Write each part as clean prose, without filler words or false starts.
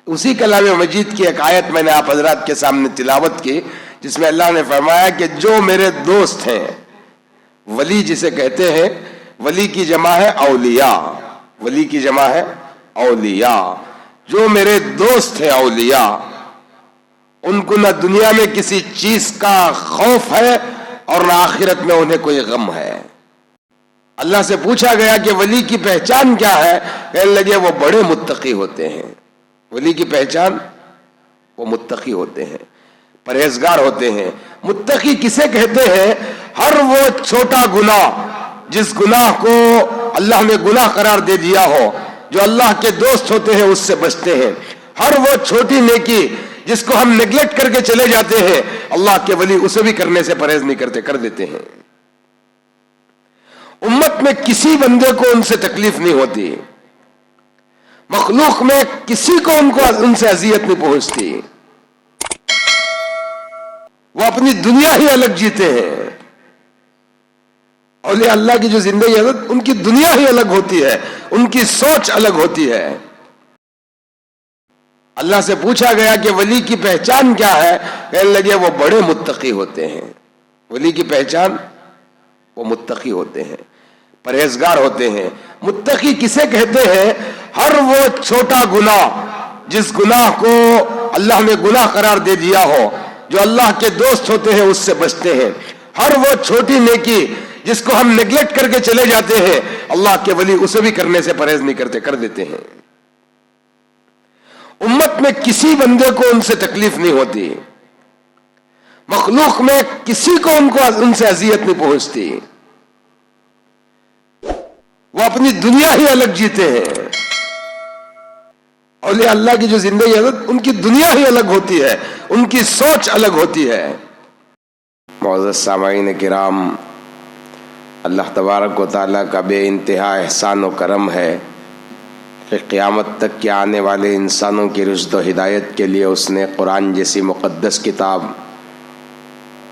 اسی کلام مجید کی ایک آیت میں نے آپ حضرات کے سامنے تلاوت کی، جس میں اللہ نے فرمایا کہ جو میرے دوست ہیں، ولی جسے کہتے ہیں، ولی کی جمع ہے اولیاء، ولی کی جمع ہے اولیاء، جو میرے دوست ہیں اولیاء، ان کو نہ دنیا میں کسی چیز کا خوف ہے اور نہ آخرت میں انہیں کوئی غم ہے۔ اللہ سے پوچھا گیا کہ ولی کی پہچان کیا ہے؟ کہنے لگے وہ بڑے متقی ہوتے ہیں۔ ولی کی پہچان وہ متقی ہوتے ہیں، پرہیزگار ہوتے ہیں۔ متقی کسے کہتے ہیں؟ ہر وہ چھوٹا گناہ جس گناہ کو اللہ نے گناہ قرار دے دیا ہو، جو اللہ کے دوست ہوتے ہیں اس سے بچتے ہیں۔ ہر وہ چھوٹی نیکی جس کو ہم نیگلیکٹ کر کے چلے جاتے ہیں، اللہ کے ولی اسے بھی کرنے سے پرہیز نہیں کرتے، کر دیتے ہیں۔ امت میں کسی بندے کو ان سے تکلیف نہیں ہوتی، مخلوق میں کسی کو ان سے اذیت نہیں پہنچتی، وہ اپنی دنیا ہی الگ جیتے ہیں۔ اولیاء اللہ کی جو زندگی ہے ان کی دنیا ہی الگ ہوتی ہے، ان کی سوچ الگ ہوتی ہے۔ اللہ سے پوچھا گیا کہ ولی کی پہچان کیا ہے؟ کہنے لگے وہ بڑے متقی ہوتے ہیں۔ ولی کی پہچان وہ متقی ہوتے ہیں، پرہیزگار ہوتے ہیں۔ متقی کسے کہتے ہیں؟ ہر وہ چھوٹا گناہ جس گناہ کو اللہ نے گناہ قرار دے دیا ہو، جو اللہ کے دوست ہوتے ہیں اس سے بچتے ہیں۔ ہر وہ چھوٹی نیکی جس کو ہم نیگلیکٹ کر کے چلے جاتے ہیں، اللہ کے ولی اسے بھی کرنے سے پرہیز نہیں کرتے، کر دیتے ہیں۔ امت میں کسی بندے کو ان سے تکلیف نہیں ہوتی، مخلوق میں کسی کو ان سے اذیت نہیں پہنچتی، وہ اپنی دنیا ہی الگ جیتے ہیں۔ اولیاء اللہ کی جو زندگی ہے ان کی دنیا ہی الگ ہوتی ہے، ان کی سوچ الگ ہوتی ہے۔ معزز سامعین کرام، اللہ تبارک و تعالیٰ کا بے انتہا احسان و کرم ہے کہ قیامت تک کے آنے والے انسانوں کی رشد و ہدایت کے لیے اس نے قرآن جیسی مقدس کتاب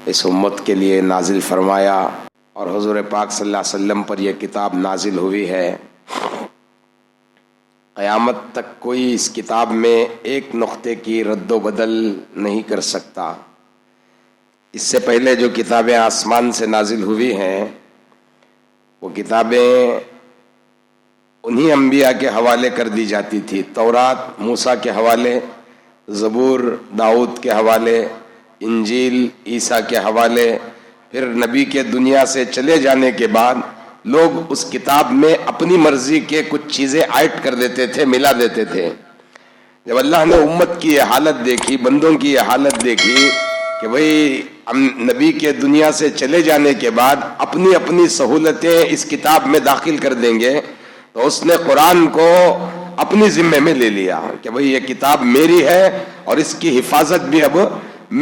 اس امت کے لیے نازل فرمایا، اور حضور پاک صلی اللہ علیہ وسلم پر یہ کتاب نازل ہوئی ہے۔ قیامت تک کوئی اس کتاب میں ایک نقطے کی رد و بدل نہیں کر سکتا۔ اس سے پہلے جو کتابیں آسمان سے نازل ہوئی ہیں، وہ کتابیں انہی انبیاء کے حوالے کر دی جاتی تھی۔ تورات موسیٰ کے حوالے، زبور داؤد کے حوالے، انجیل عیسیٰ کے حوالے۔ پھر نبی کے دنیا سے چلے جانے کے بعد لوگ اس کتاب میں اپنی مرضی کے کچھ چیزیں ایڈ کر دیتے تھے، ملا دیتے تھے۔ جب اللہ نے امت کی یہ حالت دیکھی، بندوں کی یہ حالت دیکھی کہ بھئی ہم نبی کے دنیا سے چلے جانے کے بعد اپنی اپنی سہولتیں اس کتاب میں داخل کر دیں گے، تو اس نے قرآن کو اپنی ذمہ میں لے لیا کہ بھئی یہ کتاب میری ہے اور اس کی حفاظت بھی اب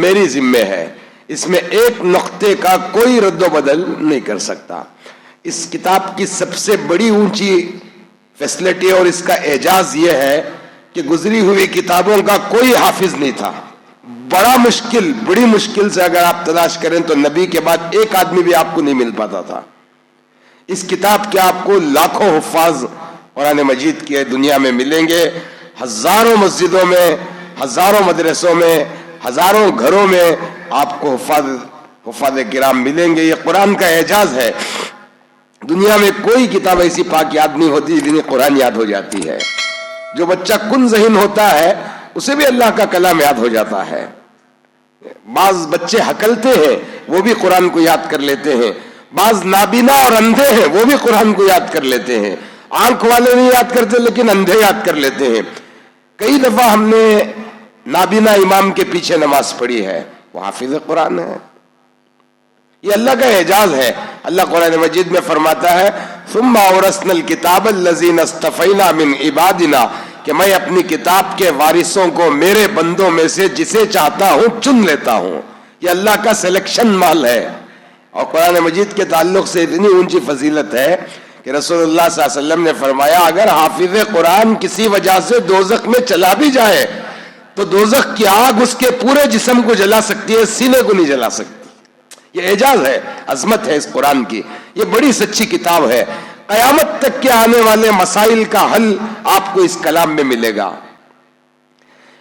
میری ذمہ ہے، اس میں ایک نقطے کا کوئی رد و بدل نہیں کر سکتا۔ اس کتاب کی سب سے بڑی اونچی فیسلٹی اور اس کا اعجاز یہ ہے کہ گزری ہوئی کتابوں کا کوئی حافظ نہیں تھا۔ بڑی مشکل سے اگر آپ تلاش کریں تو نبی کے بعد ایک آدمی بھی آپ کو نہیں مل پاتا تھا۔ اس کتاب کے آپ کو لاکھوں حفاظ قرآن مجید کے دنیا میں ملیں گے، ہزاروں مسجدوں میں، ہزاروں مدرسوں میں، ہزاروں گھروں میں آپ کو حفاظ کرام ملیں گے۔ یہ قرآن کا اعجاز ہے۔ دنیا میں کوئی کتاب ایسی پاک یاد نہیں ہوتی جنہیں قرآن یاد ہو جاتی ہے۔ جو بچہ کن ذہن ہوتا ہے اسے بھی اللہ کا کلام یاد ہو جاتا ہے۔ بعض بچے ہکلتے ہیں وہ بھی قرآن کو یاد کر لیتے ہیں، بعض نابینا اور اندھے ہیں وہ بھی قرآن کو یاد کر لیتے ہیں۔ آنکھ والے نہیں یاد کرتے لیکن اندھے یاد کر لیتے ہیں۔ کئی دفعہ ہم نے نابینا امام کے پیچھے نماز پڑھی ہے، وہ حافظ قرآن ہے۔ یہ اللہ کا اعجاز ہے۔ اللہ قرآن مجید میں فرماتا ہے ثم اورثنا الکتاب الذین اصطفینا من عبادنا، کہ میں اپنی کتاب کے وارثوں کو میرے بندوں میں سے جسے چاہتا ہوں چن لیتا ہوں۔ یہ اللہ کا سلیکشن مال ہے۔ اور قرآن مجید کے تعلق سے اتنی اونچی فضیلت ہے کہ رسول اللہ صلی اللہ علیہ وسلم نے فرمایا اگر حافظ قرآن کسی وجہ سے دوزخ میں چلا بھی جائے تو دوزخ کی آگ اس کے پورے جسم کو جلا سکتی ہے، سینے کو نہیں جلا سکتی۔ یہ اعجاز ہے، عظمت ہے اس قرآن کی۔ یہ بڑی سچی کتاب ہے۔ قیامت تک کے آنے والے مسائل کا حل آپ کو اس کلام میں ملے گا۔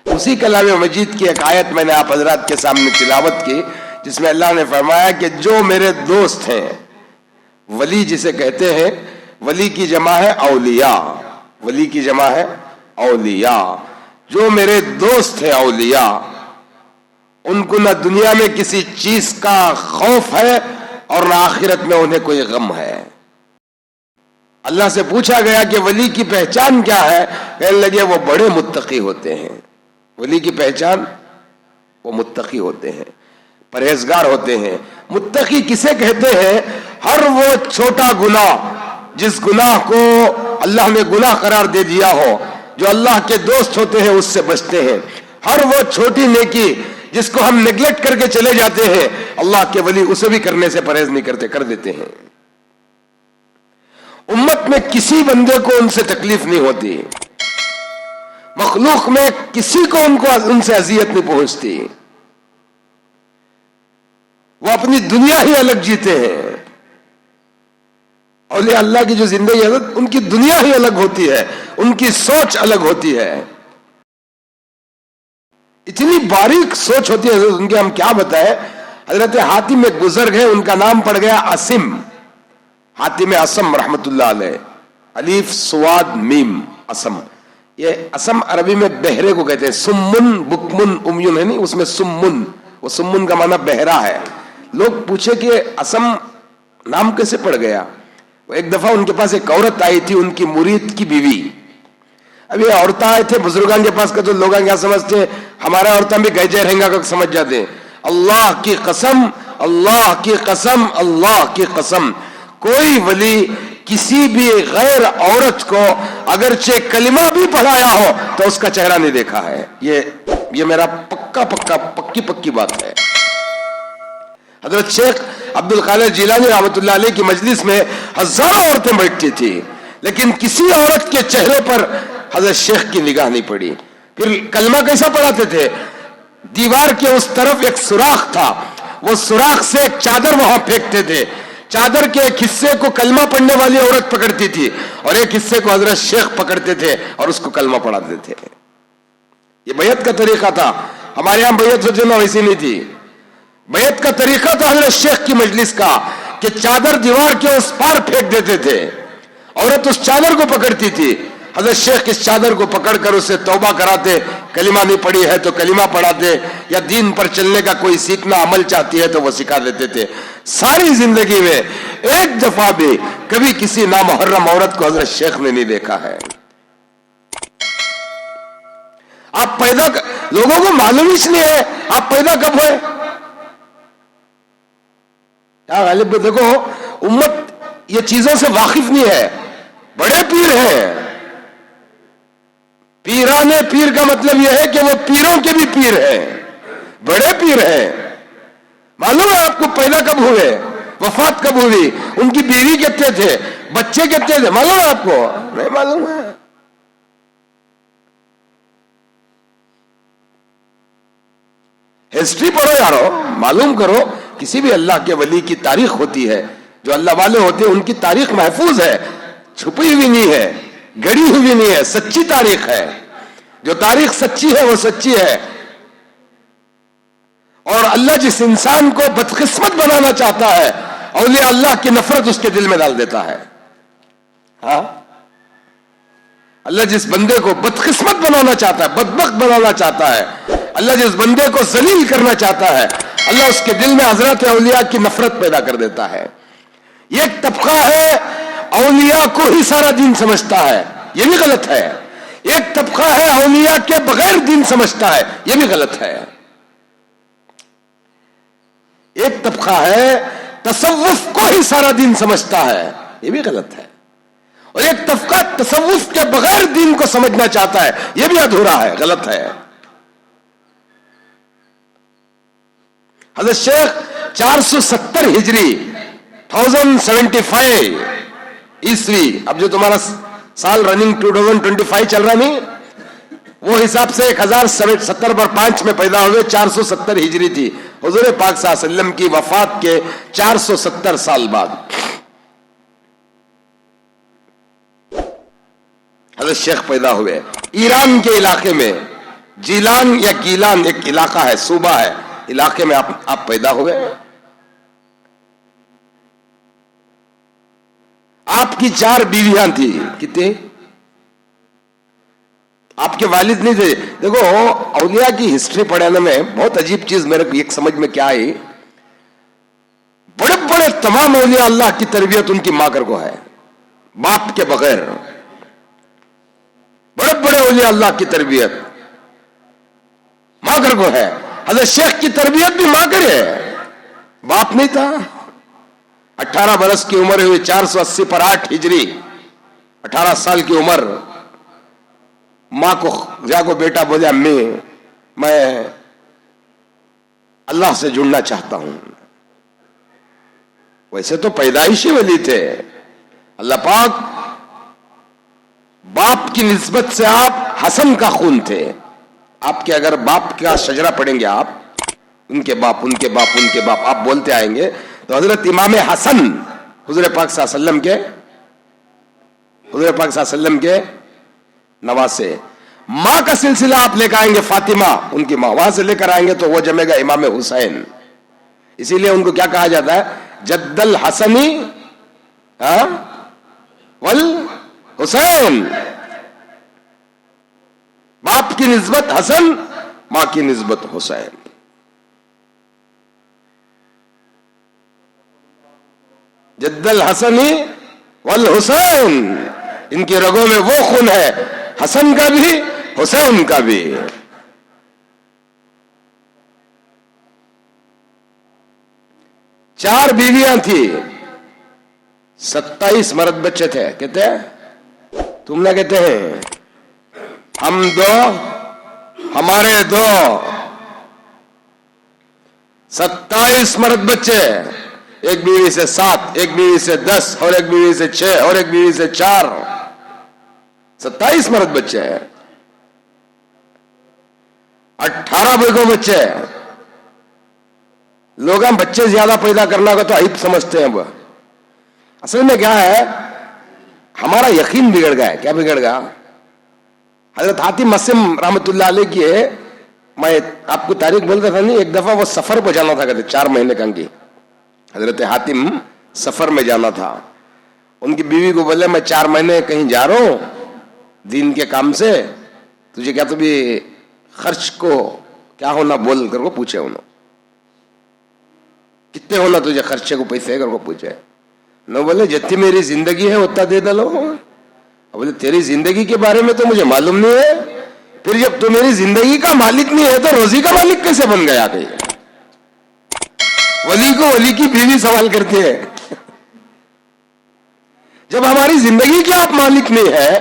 اسی کلام مجید کی ایک آیت میں نے آپ حضرات کے سامنے تلاوت کی، جس میں اللہ نے فرمایا کہ جو میرے دوست ہیں، ولی جسے کہتے ہیں، ولی کی جمع ہے اولیاء، ولی کی جمع ہے اولیاء، جو میرے دوست ہیں اولیاء، ان کو نہ دنیا میں کسی چیز کا خوف ہے اور نہ آخرت میں انہیں کوئی غم ہے۔ اللہ سے پوچھا گیا کہ ولی کی پہچان کیا ہے؟ کہنے لگے وہ بڑے متقی ہوتے ہیں۔ ولی کی پہچان وہ متقی ہوتے ہیں، پرہیزگار ہوتے ہیں۔ متقی کسے کہتے ہیں؟ ہر وہ چھوٹا گناہ جس گناہ کو اللہ نے گناہ قرار دے دیا ہو، جو اللہ کے دوست ہوتے ہیں اس سے بچتے ہیں۔ ہر وہ چھوٹی نیکی جس کو ہم نیگلیکٹ کر کے چلے جاتے ہیں، اللہ کے ولی اسے بھی کرنے سے پرہیز نہیں کرتے، کر دیتے ہیں۔ امت میں کسی بندے کو ان سے تکلیف نہیں ہوتی، مخلوق میں کسی کو ان سے اذیت نہیں پہنچتی، وہ اپنی دنیا ہی الگ جیتے ہیں۔ اولیاء اللہ کی جو زندگی ہے ان کی دنیا ہی الگ ہوتی ہے، ان کی سوچ الگ ہوتی ہے، اتنی باریک سوچ ہوتی ہے ان کے، ہم کیا بتائیں۔ حضرت حاتم ایک بزرگ ہے، ان کا نام پڑ گیا اسم، حاتم اسم رحمت اللہ علیہ، الف صاد میم اسم۔ یہ اسم عربی میں بہرے کو کہتے ہیں، سمن بکمن امیون ہے نہیں، اس میں سمن، وہ سمن کا معنی بہرا ہے۔ لوگ پوچھے کہ اسم نام کیسے پڑ گیا؟ ایک دفعہ ان کے پاس ایک عورت آئی تھی، ان کی مرید کی بیوی۔ اب یہ عورتیں آئے تھے بزرگان کے پاس، کہ تو لوگ کیا سمجھتے، ہمارے عورتیں بھی گجے رہیں گا سمجھ جاتے ہیں۔ اللہ کی قسم، اللہ کی قسم، اللہ کی قسم، کوئی ولی کسی بھی غیر عورت کو اگرچہ کلمہ بھی پڑھایا ہو تو اس کا چہرہ نہیں دیکھا ہے۔ یہ میرا پکی بات ہے۔ حضرت شیخ عبد القادر جیلانی رحمت اللہ علیہ کی مجلس میں ہزاروں عورتیں بیٹھتی تھی، لیکن کسی عورت کے چہرے پر حضرت شیخ کی نگاہ نہیں پڑی۔ پھر کلمہ کیسا پڑھاتے تھے؟ دیوار کے اس طرف ایک سوراخ تھا، وہ سوراخ سے ایک چادر وہاں پھینکتے تھے، چادر کے ایک حصے کو کلمہ پڑھنے والی عورت پکڑتی تھی اور ایک حصے کو حضرت شیخ پکڑتے تھے اور اس کو کلمہ پڑھاتے تھے۔ یہ بیعت کا طریقہ تھا، ہمارے یہاں بیعت جو نا ویسی نہیں تھی۔ بیعت کا طریقہ تھا حضرت شیخ کی مجلس کا کہ چادر دیوار کے اس پار پھینک دیتے تھے، عورت اس چادر کو پکڑتی تھی، حضرت شیخ اس چادر کو پکڑ کر اسے توبہ کراتے، کلمہ نہیں پڑھی ہے تو کلمہ پڑھاتے، یا دین پر چلنے کا کوئی سیکھنا عمل چاہتی ہے تو وہ سکھا دیتے تھے۔ ساری زندگی میں ایک دفعہ بھی کبھی کسی نامحرم عورت کو حضرت شیخ نے نہیں دیکھا ہے۔ آپ لوگوں کو معلوم ہی نہیں ہے آپ پیدا کب ہوئے۔ غالب دیکھو، امت یہ چیزوں سے واقف نہیں ہے۔ بڑے پیر ہیں، پیرانے پیر کا مطلب یہ ہے کہ وہ پیروں کے بھی پیر ہیں، بڑے پیر ہیں۔ معلوم ہے آپ کو پیدا کب ہوئے، وفات کب ہوئی، ان کی بیوی کتنے تھے، بچے کتنے تھے، معلوم ہے آپ کو؟ نہیں معلوم ہے۔ ہسٹری پڑھو یارو، معلوم کرو۔ کسی بھی اللہ کے ولی کی تاریخ ہوتی ہے، جو اللہ والے ہوتے ہیں ان کی تاریخ محفوظ ہے، چھپی ہوئی نہیں ہے، گڑی ہوئی نہیں ہے، سچی تاریخ ہے۔ جو تاریخ سچی ہے وہ سچی ہے، اور اللہ جس انسان کو بدقسمت بنانا چاہتا ہے، اولیاء اللہ کی نفرت اس کے دل میں ڈال دیتا ہے۔ ہاں، اللہ جس بندے کو بدقسمت بنانا چاہتا ہے، بدبخت بنانا چاہتا ہے، اللہ جس بندے کو ذلیل کرنا چاہتا ہے، اللہ اس کے دل میں حضرت اولیاء کی نفرت پیدا کر دیتا ہے۔ یہ ایک طبقہ ہے اولیاء کو ہی سارا دین سمجھتا ہے، یہ بھی غلط ہے۔ ایک طبقہ ہے اولیاء کے بغیر دین سمجھتا ہے، یہ بھی غلط ہے۔ ایک طبقہ ہے تصوف کو ہی سارا دین سمجھتا ہے، یہ بھی غلط ہے۔ اور ایک طبقہ تصوف کے بغیر دین کو سمجھنا چاہتا ہے، یہ بھی ادھورا ہے، غلط ہے۔ حضرت شیخ 470 ہجری 1075 عیسوی، اب جو تمہارا سال رننگ 2025 چل رہا نہیں، وہ حساب سے 1070 پر 5 میں پیدا ہوئے، 470 ہجری تھی۔ حضور پاک صلی اللہ علیہ وسلم کی وفات کے 470 سال بعد حضرت شیخ پیدا ہوئے۔ ایران کے علاقے میں जीलान या गीलान एक इलाका है, सूबा है, इलाके में आप पैदा हुए। आपकी 4 बीवियां थी, कितनी? आपके वालिद नहीं थे। देखो, औलिया की हिस्ट्री पढ़ने में बहुत अजीब चीज मेरे को एक समझ में क्या आई, बड़े बड़े तमाम औलिया अल्लाह की तरबियत उनकी मां कर को है, बाप के बगैर। बड़े बड़े औलिया अल्लाह की तरबियत मां कर को है। हज़रत शेख की तरबियत भी मां कर है, बाप नहीं था। 18 बरस की उम्र हुई, 480 पर 8 हिजरी, 18 साल की उम्र, मां को जाको बेटा बोले, अम्मी मैं अल्लाह से जुड़ना चाहता हूं। वैसे तो पैदाइशी वली थे, अल्लाह पाक बाप की निस्बत से आप हसन का खून थे। आपके अगर बाप का शजरा पढ़ेंगे आप, उनके बाप उनके बाप उनके बाप आप बोलते आएंगे, तो हजरत इमाम हसन हुजूर पाक सल्लल्लाहु अलैहि वसल्लम के नवासे। मां का सिलसिला आप लेकर आएंगे, फातिमा उनकी मां, वहां से लेकर आएंगे तो वो जमेगा इमाम हुसैन। इसीलिए उनको क्या कहा जाता है? जद्दल हसनी वल हुसैन। बाप की निस्बत हसन, मां की निस्बत हुसैन। जद्दल हसनी वल हुसैन, इनकी रगों में वो खून है, हसन का भी हुसैन का भी। चार बीवियां थी, 27 मर्द बच्चे थे। कहते हैं, तुम ना कहते हैं हम 2 हमारे 2, 27 मर्द बच्चे, एक बीवी से 7, एक बीवी से 10, और एक बीवी से 6, और एक बीवी से 4, 27 मर्द बच्चे हैं। 18 बेगों बच्चे। लोग हम बच्चे ज्यादा पैदा करना को तो अहिब समझते हैं। अब असल में क्या है, हमारा यकीन बिगड़ गया है। क्या बिगड़ गया? हजरत हातिम मस्सिम रहमतुल्लाह अलैह की है, मैं आपको तारीख बोल रहा था नहीं, एक दफा वो सफर पर जाना था, कहते 4 महीने कंगी हजरत हातिम सफर में जाना था। उनकी बीवी को बोले, मैं 4 महीने कहीं जा रहा हूं दीन के काम से, तुझे क्या भी खर्च को क्या होना बोल कर को पूछे। उन्होंने कितने होना तुझे खर्चे को पैसे कर को पूछे। न बोले जितनी मेरी जिंदगी है उतना दे दलो। बोले तेरी जिंदगी के बारे में तो मुझे मालूम नहीं है, फिर जब तू मेरी जिंदगी का मालिक नहीं है तो रोजी का मालिक कैसे बन गया? कहीं वली को वली की बीवी सवाल करती है। जब हमारी जिंदगी के आप मालिक नहीं है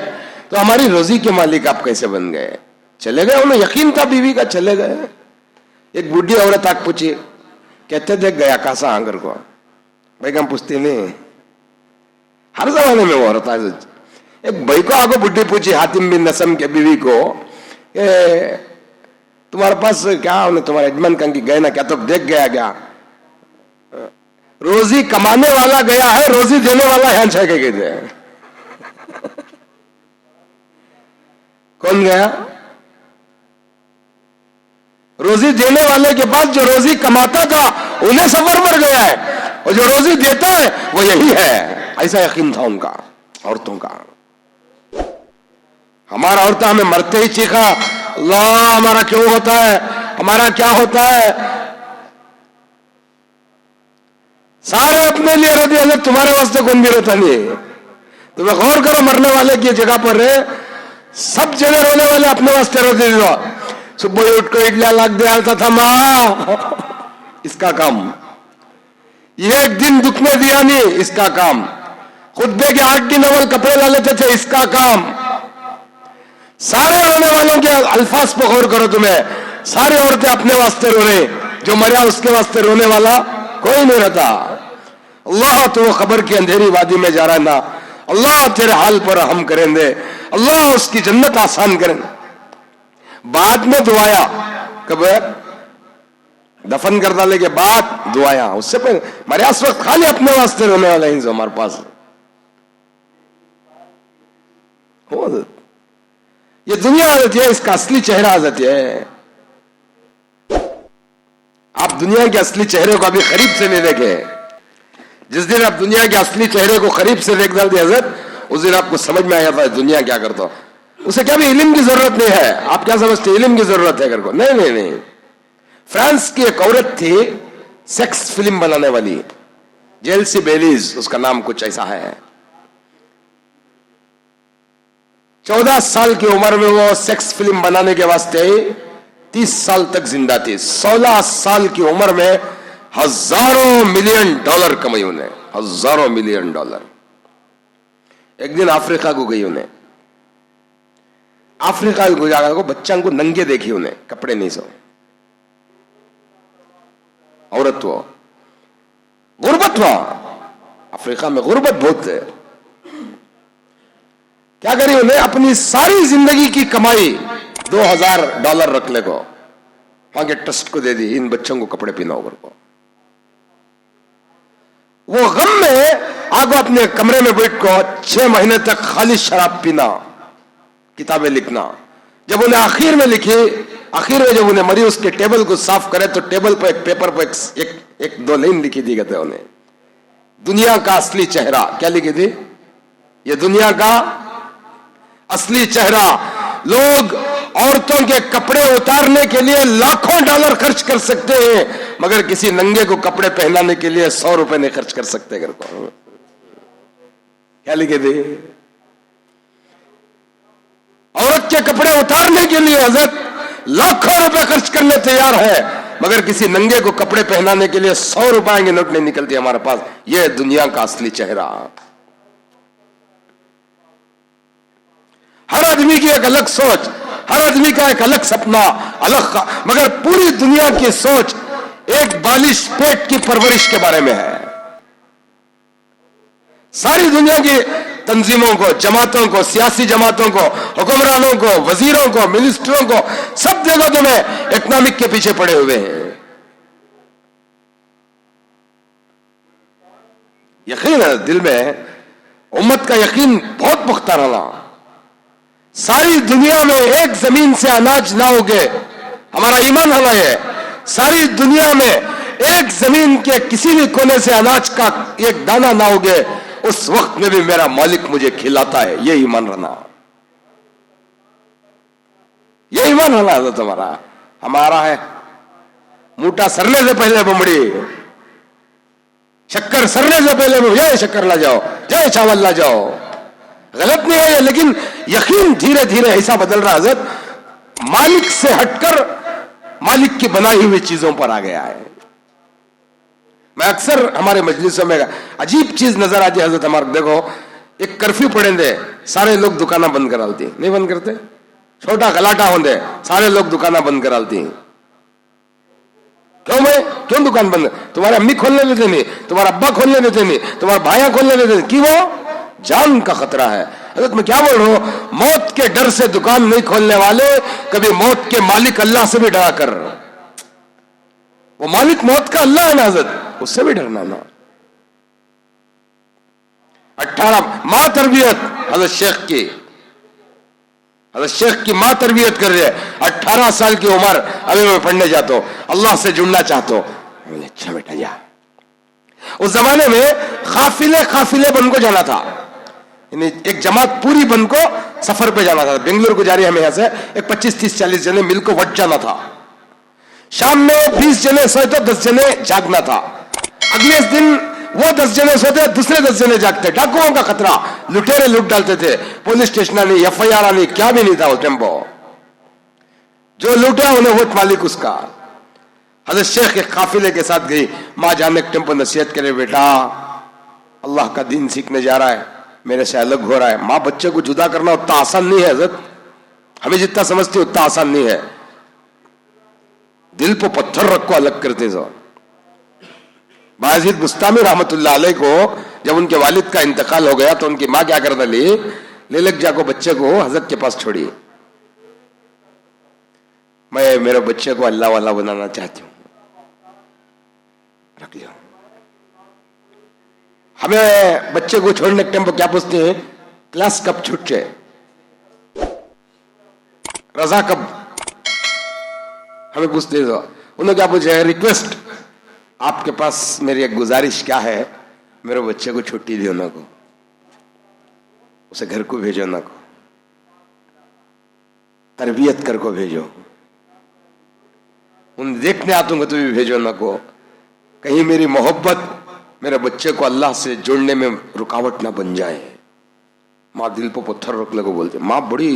तो हमारी रोजी के मालिक आप कैसे बन गए? चले गए, उन्हें यकीन था बीवी का, चले गए। एक बूढ़ी औरत आग पूछी, कहते देख गया कासा आंगर को। भाई हम पूछते नहीं, हर जमाने में वो औरत है। एक भाई को आगो बुढ़ी पूछी हातिम बिन नसम के बीवी को, तुम्हारे पास क्या उन्हें तुम्हारे यजमान कंगी गए ना क्या? तो देख गया क्या? रोजी कमाने वाला गया है, रोजी देने वाला यहां छह के गए। कौन गया? रोजी देने वाले के पास जो रोजी कमाता था उन्हें सफर पर गया है, और जो रोजी देता है वो यही है। ऐसा यकीन था उनका, औरतों का। हमारा औरतें हमें मरते ही चीखा, अल्लाह हमारा क्यों होता है, हमारा क्या होता है। सारे अपने लिए रोते हैं, तुम्हारे वास्ते कौन भी रोता नहीं है। तुम्हें गौर करो, मरने वाले की जगह पर रहे, सब जगह रोने वाले अपने वास्ते रोते थे। सुबह उठ कर इडलिया लाग दे आता था मां, इसका काम। एक दिन दुखने दिया नहीं, इसका काम। खुतबे के 8 दिन अवल कपड़े ला लेते थे, इसका काम। सारे रोने वालों के अल्फाज पर गौर करो, तुम्हें सारी औरतें अपने वास्ते रो रहे, जो मरिया उसके वास्ते रोने वाला कोई नहीं रहता। अल्लाह तो खबर की अंधेरी वादी में जा रहा है ना, अल्लाह तेरे हाल पर हम करेंगे, अल्लाह उसकी जन्नत आसान करें। बाद में दुआया, कब दफन कर डाले के बाद दुआया, उससे पहले मरिया उस वक्त खाली अपने वास्ते रोने वाला ही जो हमारे पास हो। ये दुनिया आ जाती है, इसका असली चेहरा आ जाती है। आप दुनिया के असली चेहरे को अभी करीब से नहीं देखे। जिस दिन आप दुनिया के असली चेहरे को करीब से देख डाल दिया हज़रत, उस दिन आपको समझ में आ जाता है दुनिया क्या करता हो। उसे क्या भी इल्म की जरूरत नहीं है। आप क्या समझते इल्म की जरूरत है घर को? नहीं नहीं नहीं। फ्रांस की एक औरत थी सेक्स फिल्म बनाने वाली, जेल्सी बेलीज उसका नाम कुछ ऐसा है। 14 साल की उम्र में वो सेक्स फिल्म बनाने के वास्ते 30 साल तक जिंदा थी। 16 साल की उम्र में हजारों मिलियन डॉलर कमाई उन्हें, हजारों मिलियन डॉलर। एक दिन अफ्रीका को गई उन्हें, अफ्रीका को जाकर को बच्चा को नंगे देखी उन्हें, कपड़े नहीं सो। औरत वो गुर्बत हुआ, अफ्रीका में गुर्बत बहुत है। क्या करी उन्हें? अपनी सारी जिंदगी की कमाई $2000 रख ले को वहां के ट्रस्ट को दे दी, इन बच्चों को कपड़े पहनाओ को। वो गम में आगो अपने कमरे में बैठ को 6 महीने तक खाली शराब पीना, किताबें लिखना। जब उन्हें आखिर में लिखी, आखिर में जब उन्हें मरी उसके टेबल को साफ करे तो टेबल पर एक पेपर पर एक 2 लाइन लिखी थी, कहते उन्हें दुनिया का असली चेहरा। क्या लिखी थी? ये दुनिया का असली चेहरा। लोग औरतों के कपड़े उतारने के लिए लाखों डॉलर खर्च कर सकते हैं, मगर किसी नंगे को कपड़े पहनाने के लिए 100 रुपए नहीं खर्च कर सकते घर को। क्या लिखे थे? औरत के कपड़े उतारने के लिए हजरत लाखों रुपए खर्च करने तैयार है, मगर किसी नंगे को कपड़े पहनाने के लिए 100 रुपए की नोट नहीं निकलती हमारे पास। यह दुनिया का असली चेहरा। हर आदमी की एक अलग सोच, हर आदमी का एक अलग सपना, मगर पूरी दुनिया की सोच एक बालिश पेट की परवरिश के बारे में है। सारी दुनिया की तंजीमों को, जमातों को, सियासी जमातों को, हुक्मरानों को, वजीरों को, मिनिस्टरों को, सब जगह तुम्हें इकोनॉमिक के पीछे पड़े हुए हैं। यकीन है दिल में, उम्मत का यकीन बहुत पुख्ता रहना। सारी दुनिया में एक जमीन से अनाज ना उगे, हमारा ईमान होना है। सारी दुनिया में एक जमीन के किसी भी कोने से अनाज का एक दाना ना उगे, उस वक्त में भी मेरा मालिक मुझे खिलाता है। ये ईमान रहना, ये ईमान रहना है तुम्हारा, हमारा है। मूठा सरने से पहले बमड़ी, शक्कर सरने से पहले जय शक्कर ला जाओ, जय चावल ला जाओ। गलत नहीं है, लेकिन यकीन धीरे धीरे ऐसा बदल रहा है, मालिक से हटकर मालिक की बनाई हुई चीजों पर आ गया है। मैं अक्सर हमारे मजलिसों में अजीब चीज नजर आती है हजरत। हमारे देखो, एक कर्फ्यू पड़े दे, सारे लोग दुकाना बंद कराती, नहीं बंद करते? छोटा गलाटा होंगे, सारे लोग दुकाना बंद कराती। क्यों दुकान बंद? तुम्हारे अम्मी खोलने देते नहीं, तुम्हारा अब्बा खोलने देते नहीं, तुम्हारे भाइया खोलने देते नहीं। क्यों? जान का खतरा है। हजरत मैं क्या बोल रहा हूं, मौत के डर से दुकान नहीं खोलने वाले कभी मौत के मालिक अल्लाह से भी डरा कर, वो मालिक मौत का अल्लाह है ना हजरत, उससे भी डरना ना। 18 मां तरबियत हजरत शेख की मां तरबियत कर रही है। 18 साल की उम्र, अभी मैं पढ़ने जाता हूं, अल्लाह से जुड़ना चाहता हूं। अच्छा बेटा जा। उस जमाने में काफिले बन को जाना था, एक जमात पूरी बन को सफर पे जाना था। बेंगलुरु को जा रही हमें यहां से एक 25-30-40 जने मिल को वट जाना था। शाम में 20 जने सोए तो 10 जने जागना था। अगले दिन वो 10 जने सोते, दूसरे 10 जने जागते। डाकुओं का खतरा, लुटेरे लूट डालते थे। पुलिस स्टेशन नहीं, FIR नहीं, क्या भी नहीं था उस टेम्पो। जो लूटा उन्हें वोट मालिक उसका। हजरत शेख के काफिले के साथ गई। मां जाने टेम्पो नसीहत करे, बेटा अल्लाह का दीन सीखने जा रहा है, मेरे से अलग हो रहा है। मां बच्चे को जुदा करना उतना आसान नहीं है हजरत, हमें जितना समझते उतना आसान नहीं है। दिल पे पत्थर रखो, अलग करते जाओ। बायजीद बुस्तामी रहमतुल्लाह अलैह को जब उनके वालिद का इंतकाल हो गया तो उनकी मां क्या करने ले लग जाको बच्चे को हजरत के पास छोड़ी। मैं मेरे बच्चे को अल्लाह वाला बनाना चाहती हूं, रख लिया। हमें बच्चे को छोड़ने के टाइम पर क्या पूछते हैं, क्लास कब छूट जाए? रजा कब? हमें पूछते हो। उन्होंने क्या पूछा है? रिक्वेस्ट, आपके पास मेरी एक गुजारिश क्या है, मेरे बच्चे को छुट्टी दो ना को, उसे घर को भेजो ना को, तरबियत कर को भेजो, उन देखने आतूंगा तो भी भेजो ना को, कहीं मेरी मोहब्बत मेरे बच्चे को अल्लाह से जोड़ने में रुकावट ना बन जाए। माँ दिल पर पत्थर रख ले को बोलते, माँ बड़ी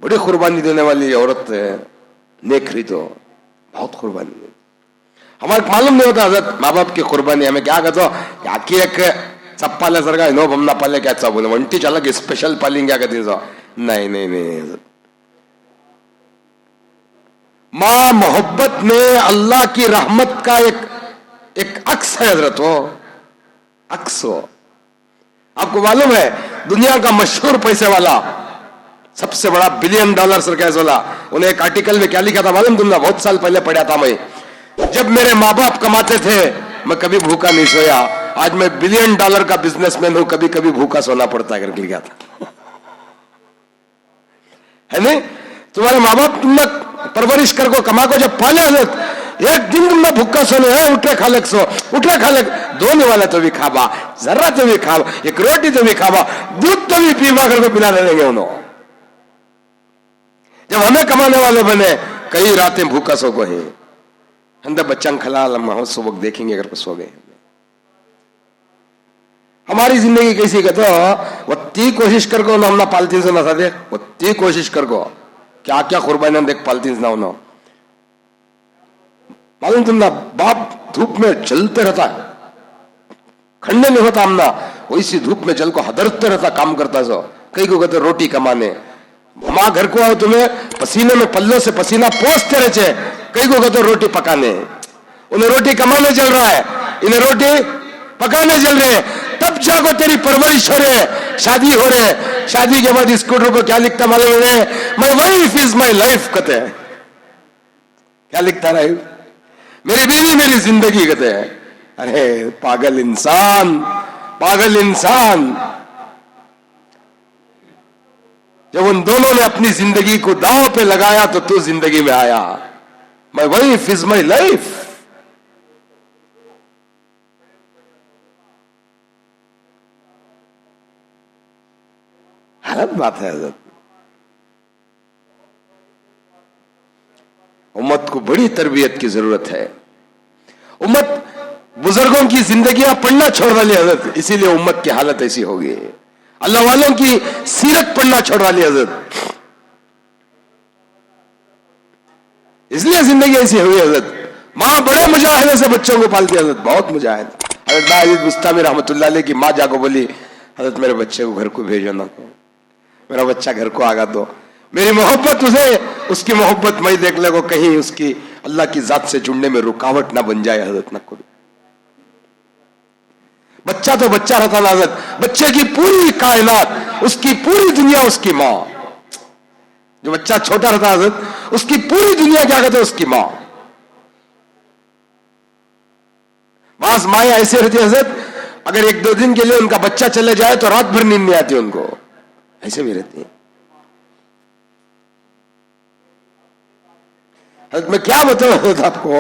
बड़ी कुर्बानी देने वाली औरत है, नेखरी तो बहुत कुर्बानी देती। हमारे मालूम नहीं होता हजरत माँ बाप की कुर्बानी, हमें क्या कहते हो क्या की एक सब पाले सरकार नो हमना पाले क्या बोले वंटी अलग स्पेशल पालिंग क्या कहती है? नहीं नहीं नहीं, मां मोहब्बत में अल्लाह की रहमत का एक अक्स है हजरत, वो अक्स हो। आपको मालूम है दुनिया का मशहूर पैसे वाला, सबसे बड़ा $1 बिलियन सरकार वाला, उन्हें एक आर्टिकल में क्या लिखा था मालूम तुमने? बहुत साल पहले पढ़ा था मैं, जब मेरे माँ बाप कमाते थे मैं कभी भूखा नहीं सोया, आज मैं $1 बिलियन का बिजनेसमैन हूं, कभी कभी भूखा सोना पड़ता है करके लिखा था। है नहीं? तुम्हारे माँ बाप तुमने परवरिश कर को कमा को जब पाले हजरत, एक दिन तुमने भूखा सोने है, उठे खालक सो, उठे खालक धोने वाला तो भी खाबा, जरा तो भी खाबा, एक रोटी तो भी खाबा, दूध तो भी पीवा करके पिला देंगे उन्होंने। जब हमें कमाने वाले बने कई रातें भूखा सो को है, अंदर बच्चा खला लम्हा हो सुबह देखेंगे अगर सो गए। हमारी जिंदगी कैसी कहते हो, वत्ती कोशिश कर को हमना पालती से ना दे, वत्ती कोशिश कर को क्या क्या कुर्बानी देख पालती ना उन्हों मालूम तुमना, बाप धूप में जलते रहता है, खंडे नहीं होता हमना, वैसी धूप में जल को हदरते रहता, काम करता सो। कई को कहते रोटी कमाने, माँ घर को आओ तुम्हें पसीने में पल्लों से पसीना पोंछते रहे, कई को कहते रोटी पकाने, उन्हें रोटी कमाने चल रहा है, इन्हें रोटी पकाने चल रहे, तब जाको तेरी परवरिश हो रहे, शादी हो रहे, शादी के बाद स्कूटर पर क्या लिखता मालूम है? My wife is my life कहते हैं। क्या लिखता रहा? मेरी बीवी मेरी जिंदगी कहते हैं। अरे पागल इंसान, पागल इंसान। जब उन दोनों ने अपनी जिंदगी को दांव पे लगाया तो तू जिंदगी में आया। My wife is my life. गलत बात है हजरत। उम्मत को बड़ी तरबियत की जरूरत है। उम्मत बुजुर्गों की जिंदगियां पढ़ना छोड़ डाली हजरत, इसीलिए उम्मत की हालत ऐसी होगी। अल्लाह वालों की सीरत पढ़ना छोड़ डाली हजरत, इसलिए जिंदगी ऐसी हुई हजरत। मां बड़े मुजाहिदे से बच्चों को पालती हजरत, बहुत मुजाहिद। हजरत बाइज़ बुस्तामी रहमतुल्लाह अलैह की मां जाको बोली, हजरत मेरे बच्चे को घर को भेजो ना, मेरा बच्चा घर को आगा दो, मेरी मोहब्बत उसे, उसकी मोहब्बत मैं देख ले को कहीं उसकी अल्लाह की जात से जुड़ने में रुकावट ना बन जाए हजरत। न को बच्चा तो बच्चा रहता ना हजरत, बच्चे की पूरी कायनात, उसकी पूरी दुनिया उसकी मां। जो बच्चा छोटा रहता हजरत, उसकी पूरी दुनिया क्या कहते हैं? उसकी मां। बास माएँ ऐसे रहती हजरत, अगर 1-2 दिन के लिए उनका बच्चा चले जाए तो रात भर नींद नहीं आती उनको, ऐसे भी रहती है। मैं क्या बताऊं आपको।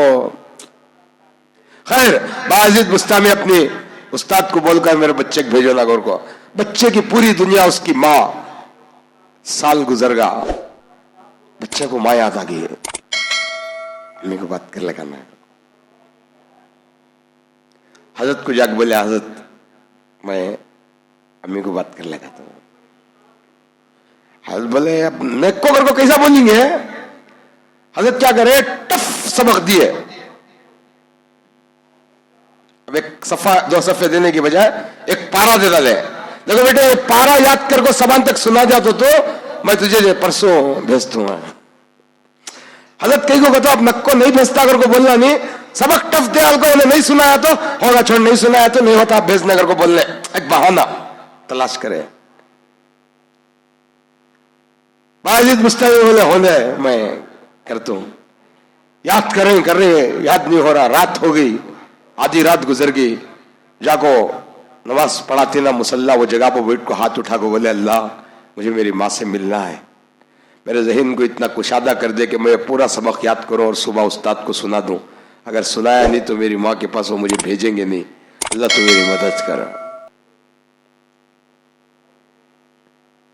खैर बाजिद बुस्तामी अपनी उस्ताद को बोलकर मेरे बच्चे को भेजो ना गौर को, बच्चे की पूरी दुनिया उसकी मां। साल गुजर गया, बच्चे को मां याद आ गई, अम्मी को बात कर लगा मैं। हजरत को जाके बोले, हजरत मैं अम्मी को बात कर लगा। तो हजरत बोले अब नेको कर को कैसा बोलेंगे? हजरत क्या करे, टफ सबक दिए। अब 1 सफा 2 सफे देने की बजाय एक पारा दे डाले, देखो बेटे ये पारा याद कर को सबान तक सुना जाता तो मैं तुझे परसों भेज दूंगा। हजरत कहीं को कहता अब नक्को नहीं भेजता कर को बोलना नहीं, सबक टफ दे को उन्हें नहीं सुनाया तो होगा, छोड़ नहीं सुनाया तो नहीं होता, आप भेजने कर को बोलने एक बहाना तलाश करे। बाजिद मुस्तामी बोले होने मैं करता हूं, याद करें कर रहे याद नहीं हो रहा, रात हो गई, आधी रात गुजर गई, जाको नमाज पढ़ाती ना मुसल्ला, वो जगह पर बैठ को हाथ उठा को बोले, अल्लाह मुझे मेरी माँ से मिलना है, मेरे जहन को इतना कुशादा कर दे कि मैं पूरा सबक याद करूं और सुबह उस्ताद को सुना दूं। अगर सुनाया नहीं तो मेरी माँ के पास वो मुझे भेजेंगे नहीं। अल्लाह तू मेरी मदद कर।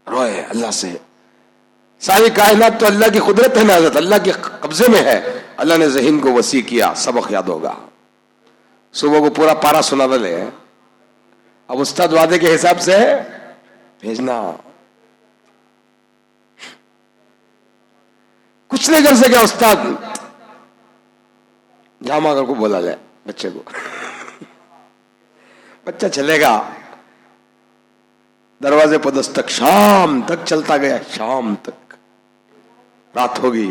रोए अल्लाह से। सारी कायनात तो अल्लाह की कुदरत है ना, अल्लाह के कब्जे में है। अल्लाह ने जहन को वसी किया, सबक याद होगा। सुबह को पूरा पारा सुना दे। अब उस्ताद वादे के हिसाब से भेजना। कुछ नहीं कर सके उस्ताद, जामा कर को बोला ले बच्चे को। बच्चा चलेगा, दरवाजे पर दस्तक, शाम तक चलता गया, शाम तक रात होगी।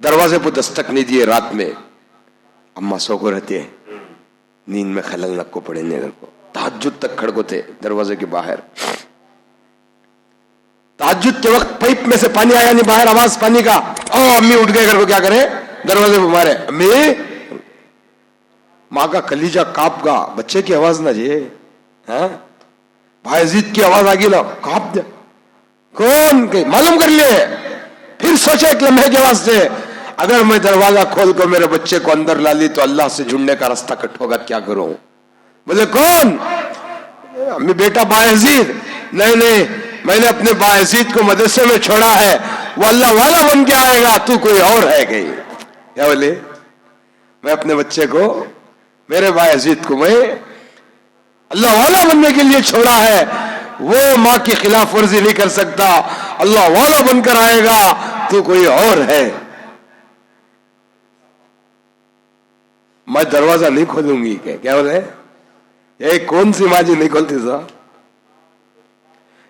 दरवाजे पर दस्तक नहीं दिए रात में, अम्मा सो को रहती है, नींद में खलल नक को पड़े नेगर को। तहज्जुद तक खड़कोते दरवाजे के बाहर। तहज्जुद के वक्त पाइप में से पानी आया नहीं बाहर, आवाज पानी का। ओ अम्मी उठ गए, घर को क्या करे, दरवाजे पे मारे, अम्मी। माँ का कलीजा काप गा, बच्चे की आवाज ना जी, भाईजीत की आवाज आ गई ना, काप दे। कौन के मालूम कर लिए, फिर सोचे एक लम्हे के वास्ते, अगर मैं दरवाजा खोल कर मेरे बच्चे को अंदर ला ली तो अल्लाह से जुड़ने का रास्ता कट होगा, क्या करूं। बोले कौन, अम्मी बेटा बायजीद। नहीं नहीं, मैंने अपने बायजीद को मदरसे में छोड़ा है, वो अल्लाह वाला बन के आएगा, तू कोई और है कहीं। क्या बोले, मैं अपने बच्चे को, मेरे बायजीद को मैं अल्लाह वाला बनने के लिए छोड़ा है, वो माँ की खिलाफ वर्जी नहीं कर सकता, अल्लाह वाला बनकर आएगा, तू कोई और है। मैं दरवाजा नहीं खोलूंगी। क्या बोले, ये कौन सी माँ जी नहीं खोलती साहब।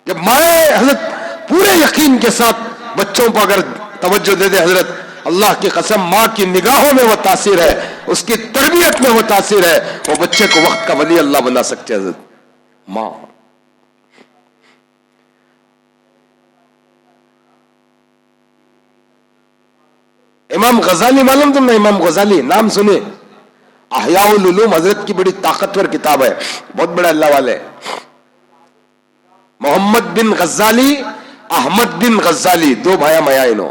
जब माए हजरत पूरे यकीन के साथ बच्चों पर अगर तवज्जो दे दे, हजरत अल्लाह की कसम, माँ की निगाहों में वो तासीर है, उसकी तरबियत में वो तासीर है, वो बच्चे को वक्त का वली अल्लाह बना सकते हैं हजरत माँ। इमाम गजाली मालूम तुमने, इमाम गजाली नाम सुने, अहयाउल उलूम हजरत की बड़ी ताकतवर किताब है, बहुत बड़ा अल्लाह वाले। मोहम्मद बिन गजाली, अहमद बिन गजाली, दो भाया मया इनो।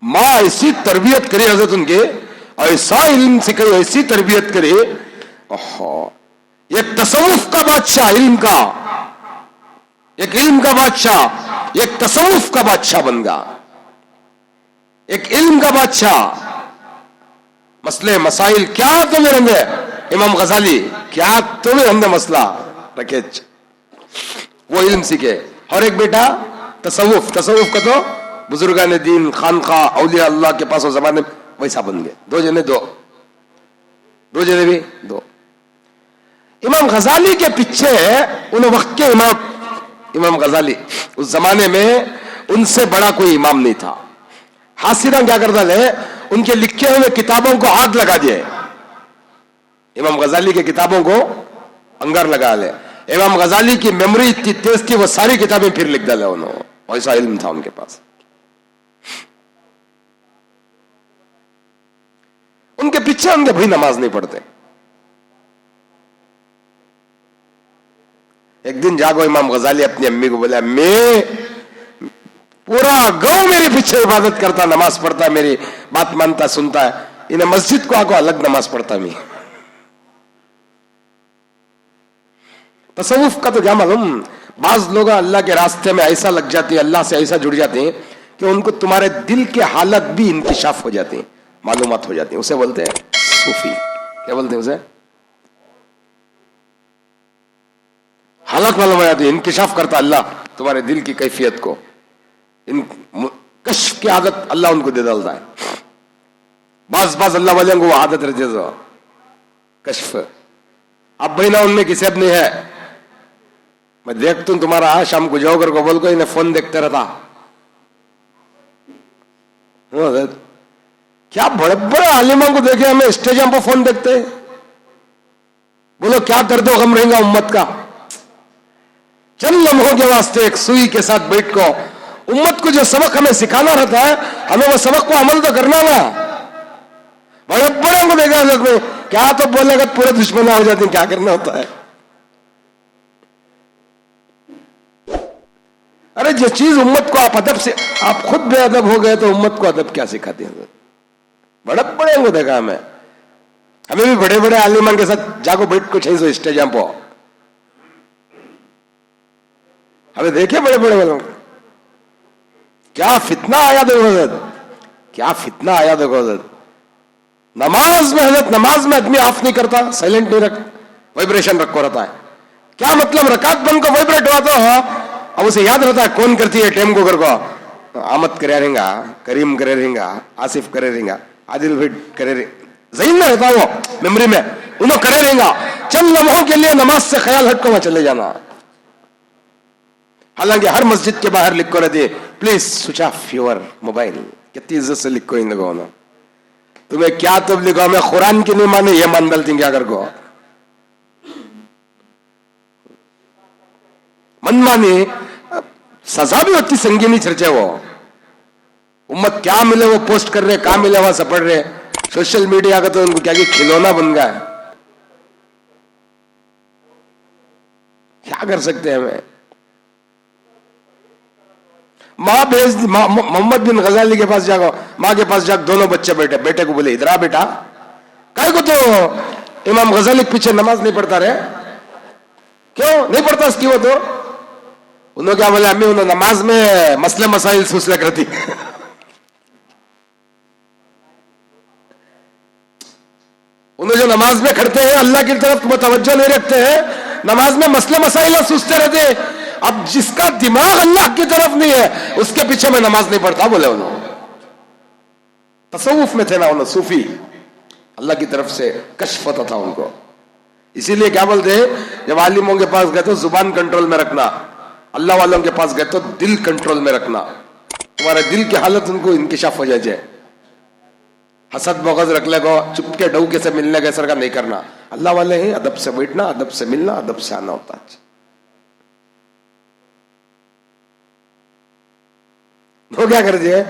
माँ ऐसी तरबियत करे हजरत उनके, ऐसा इल्म सिखाई, ऐसी तरबियत करे। एक तसव्वुफ का बादशाह, इल्म का, एक इल्म का बादशाह, एक तसव्वुफ का बादशाह बन गया। एक इल्म का बादशाह, मसले मसाइल क्या तुम्हें रंगे, इमाम गजाली क्या तुम्हें रंगे मसला रखे, वो इल्म सीखे। और एक बेटा तसव्वुफ, तसव्वुफ का तो बुजुर्गान दीन, खानका, औलिया अल्लाह के पास वो जमाने वैसा बन गए। दो जने भी दो। इमाम गजाली के पीछे उन वक्त के इमाम गजाली, उस जमाने में उनसे बड़ा कोई इमाम नहीं था। हासिरा क्या करता है, उनके लिखे हुए किताबों को हाथ लगा दिए, इमाम गजाली के किताबों को अंगार लगा ले। इमाम गजाली की मेमोरी इतनी तेज थी, वो सारी किताबें फिर लिख डाले उन्होंने, ऐसा इल्म था उनके पास। उनके पीछे उनके भाई नमाज नहीं पढ़ते। एक दिन जागो इमाम गजाली अपनी अम्मी को बोला, मैं पूरा गांव मेरे पीछे इबादत करता, नमाज पढ़ता, मेरी बात मानता, सुनता है, इन्हें मस्जिद को आको अलग नमाज पढ़ता। मैं तसव्वुफ का तो क्या मालूम, बाज लोग अल्लाह के रास्ते में ऐसा लग जाते हैं, अल्लाह से ऐसा जुड़ जाते हैं कि उनको तुम्हारे दिल के हालत भी इंकिशाफ हो जाते हैं, मालूमात हो जाती है। उसे बोलते हैं सूफी। क्या बोलते हैं उसे, हालत मालूम हो जाती है, इंकिशाफ करता अल्लाह तुम्हारे दिल की कैफियत को, इन कश्फ की आदत अल्लाह उनको दे डालता है। बाज अल्लाह वाले को वो आदत रहती है कश्फ। अब भाई ना उनमें किसी अब नहीं है, मैं देखता हूं तुम्हारा, शाम को जाओ कर को बोल को इन्हें फोन देखते रहता। क्या बड़े बड़े आलिमों को देखे हमें स्टेज पर फोन देखते हैं, बोलो क्या दर्द गम रहेगा उम्मत का। चंद लम्हों के वास्ते एक सुई के साथ बैठ को उम्मत को जो सबक हमें सिखाना रहता है, हमें वो सबक को अमल तो करना ना। बड़े बड़े को देखा में क्या तो बोलेगा पूरे दुश्मन हो जाते हैं, क्या करना होता है। अरे जिस चीज उम्मत को आप अदब से, आप खुद बेअदब हो गए तो उम्मत को अदब क्या सिखाते हैं? बड़ा बड़े को देखा मैं, हमें भी बड़े बड़े आलिमान के साथ जाको बैठ को चाहिए स्टेज पो, हमें देखे बड़े बड़े वालों, क्या फितना आया देखो हजरत, क्या फितना आया देखो हजरत। नमाज में हजरत, नमाज में आदमी ऑफ नहीं करता, साइलेंट नहीं रख, वाइब्रेशन रखो रहता है। क्या मतलब रकात बंद को वाइब्रेट हुआ तो अब उसे याद रहता है कौन करती है टेम को कर को, आमद करे रहेगा, करीम करे रहेगा, आसिफ करे रहेगा, आदिल भीट करे रहेगा, जहीन में रहता वो मेमोरी में, उन्होंने करे रहेगा। चंद लम्हों के लिए नमाज से ख्याल हट को वहां चले जाना। हालांकि हर मस्जिद के बाहर लिखो रहती है please switch off your mobile, कितनी इज्जत से लिखो इन लोगों ने। तुम्हें क्या तब लिखो, मैं कुरान की नहीं माने, ये मान डालती क्या कर को, मनमानी सजा भी होती संगीनी चर्चा। वो उम्मत क्या मिले वो पोस्ट कर रहे, क्या मिले वहां सपड़ रहे, सोशल मीडिया का तो उनको क्या कि खिलौना बन गया है। क्या कर सकते हैं हमें? मां भेज, मोहम्मद बिन गजाली के पास जाओ, मां के पास जाकर दोनों बच्चे बैठे, बेटे को बोले इधर आ बेटा, काय को तो इमाम गजाली के पीछे नमाज नहीं पढ़ता रहे, क्यों नहीं पढ़ता उसकी वो तो? उन्होंने क्या बोला, अम्मी उन्होंने नमाज में मसले मसाइल सुसले करती। उन्हें जो नमाज में खड़ते हैं अल्लाह की तरफ तवज्जो नहीं रखते हैं, नमाज में मसले मसाइल सूझते रहते हैं। अब जिसका दिमाग अल्लाह की तरफ नहीं है उसके पीछे में नमाज नहीं पढ़ता, बोले उन्होंने। तसव्वुफ में थे ना उन्होंने, सूफी, अल्लाह की तरफ से कश्फ होता था उनको। इसीलिए क्या बोलते हैं, जब आलिमों के पास गए तो जुबान कंट्रोल में रखना, अल्लाह वालों के पास गए तो दिल कंट्रोल में रखना। तुम्हारे दिल की हालत उनको इंकिशाफ हो जाए। हसद बगज रख ले को, चुपके डौके से मिलने का सर का नहीं करना। अल्लाह वाले हैं, अदब से बैठना, अदब से मिलना, अदब से आना होता है। वो क्या कर दिए,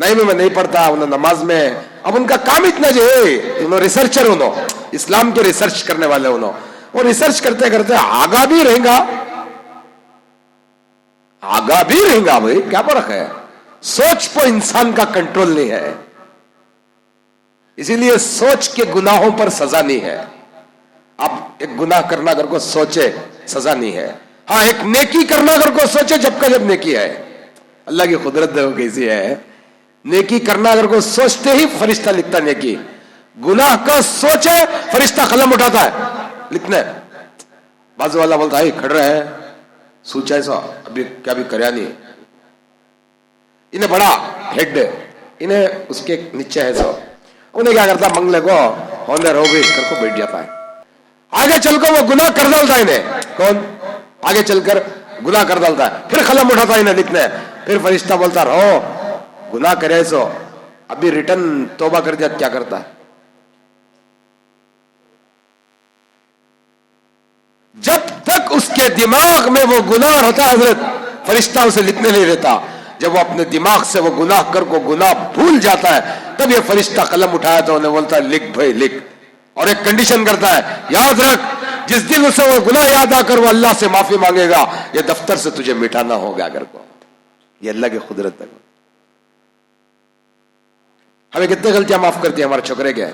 नहीं मैं नहीं पढ़ता, उन्होंने नमाज में, अब उनका काम इतना जो है, उन्होंने रिसर्चर, उन्होंने इस्लाम के रिसर्च करने वाले, उन्होंने वो रिसर्च करते करते आगा भी रहेगा, आगा भी रहेगा। भाई क्या फर्क है, सोच पर इंसान का कंट्रोल नहीं है, इसीलिए सोच के गुनाहों पर सजा नहीं है। आप एक गुनाह करना अगर को सोचे सजा नहीं है, हाँ एक नेकी करना अगर को सोचे जब का जब नेकी है। अल्लाह की कुदरत देखो कैसी है, नेकी करना अगर को सोचते ही फरिश्ता लिखता नेकी, गुनाह का सोचे फरिश्ता कलम उठाता है लिखने। बाजू वाला बोलता है खड़ रहे हैं, सोचा ऐसा अभी क्या भी करया नहीं, इन्हें बड़ा हेड, इन्हें उसके नीचे है सो, उन्हें क्या करता मंगले को होने रो भी करके बैठ जाता है। आगे चलकर वो गुनाह कर डालता है इन्हें, कौन आगे चलकर गुनाह कर डालता है, फिर कलम उठाता है इन्हें लिखने, फिर फरिश्ता बोलता रहो गुनाह करे सो अभी रिटर्न तौबा कर दिया, क्या करता है? जब तक उसके दिमाग में वो गुनाह होता है हजरत, फरिश्ता उसे लिखने नहीं देता। जब वो अपने दिमाग से वो गुनाह कर को गुनाह भूल जाता है, तब ये फरिश्ता कलम उठाया तो उन्हें बोलता है लिख भाई लिख, और एक कंडीशन करता है याद रख, जिस दिन उसे वो गुनाह याद आकर वो अल्लाह से माफी मांगेगा, ये दफ्तर से तुझे मिटाना होगा अगर को। ये अल्लाह की कुदरत है। हमें कितने गलतियां माफ करती है हमारे छोकरे के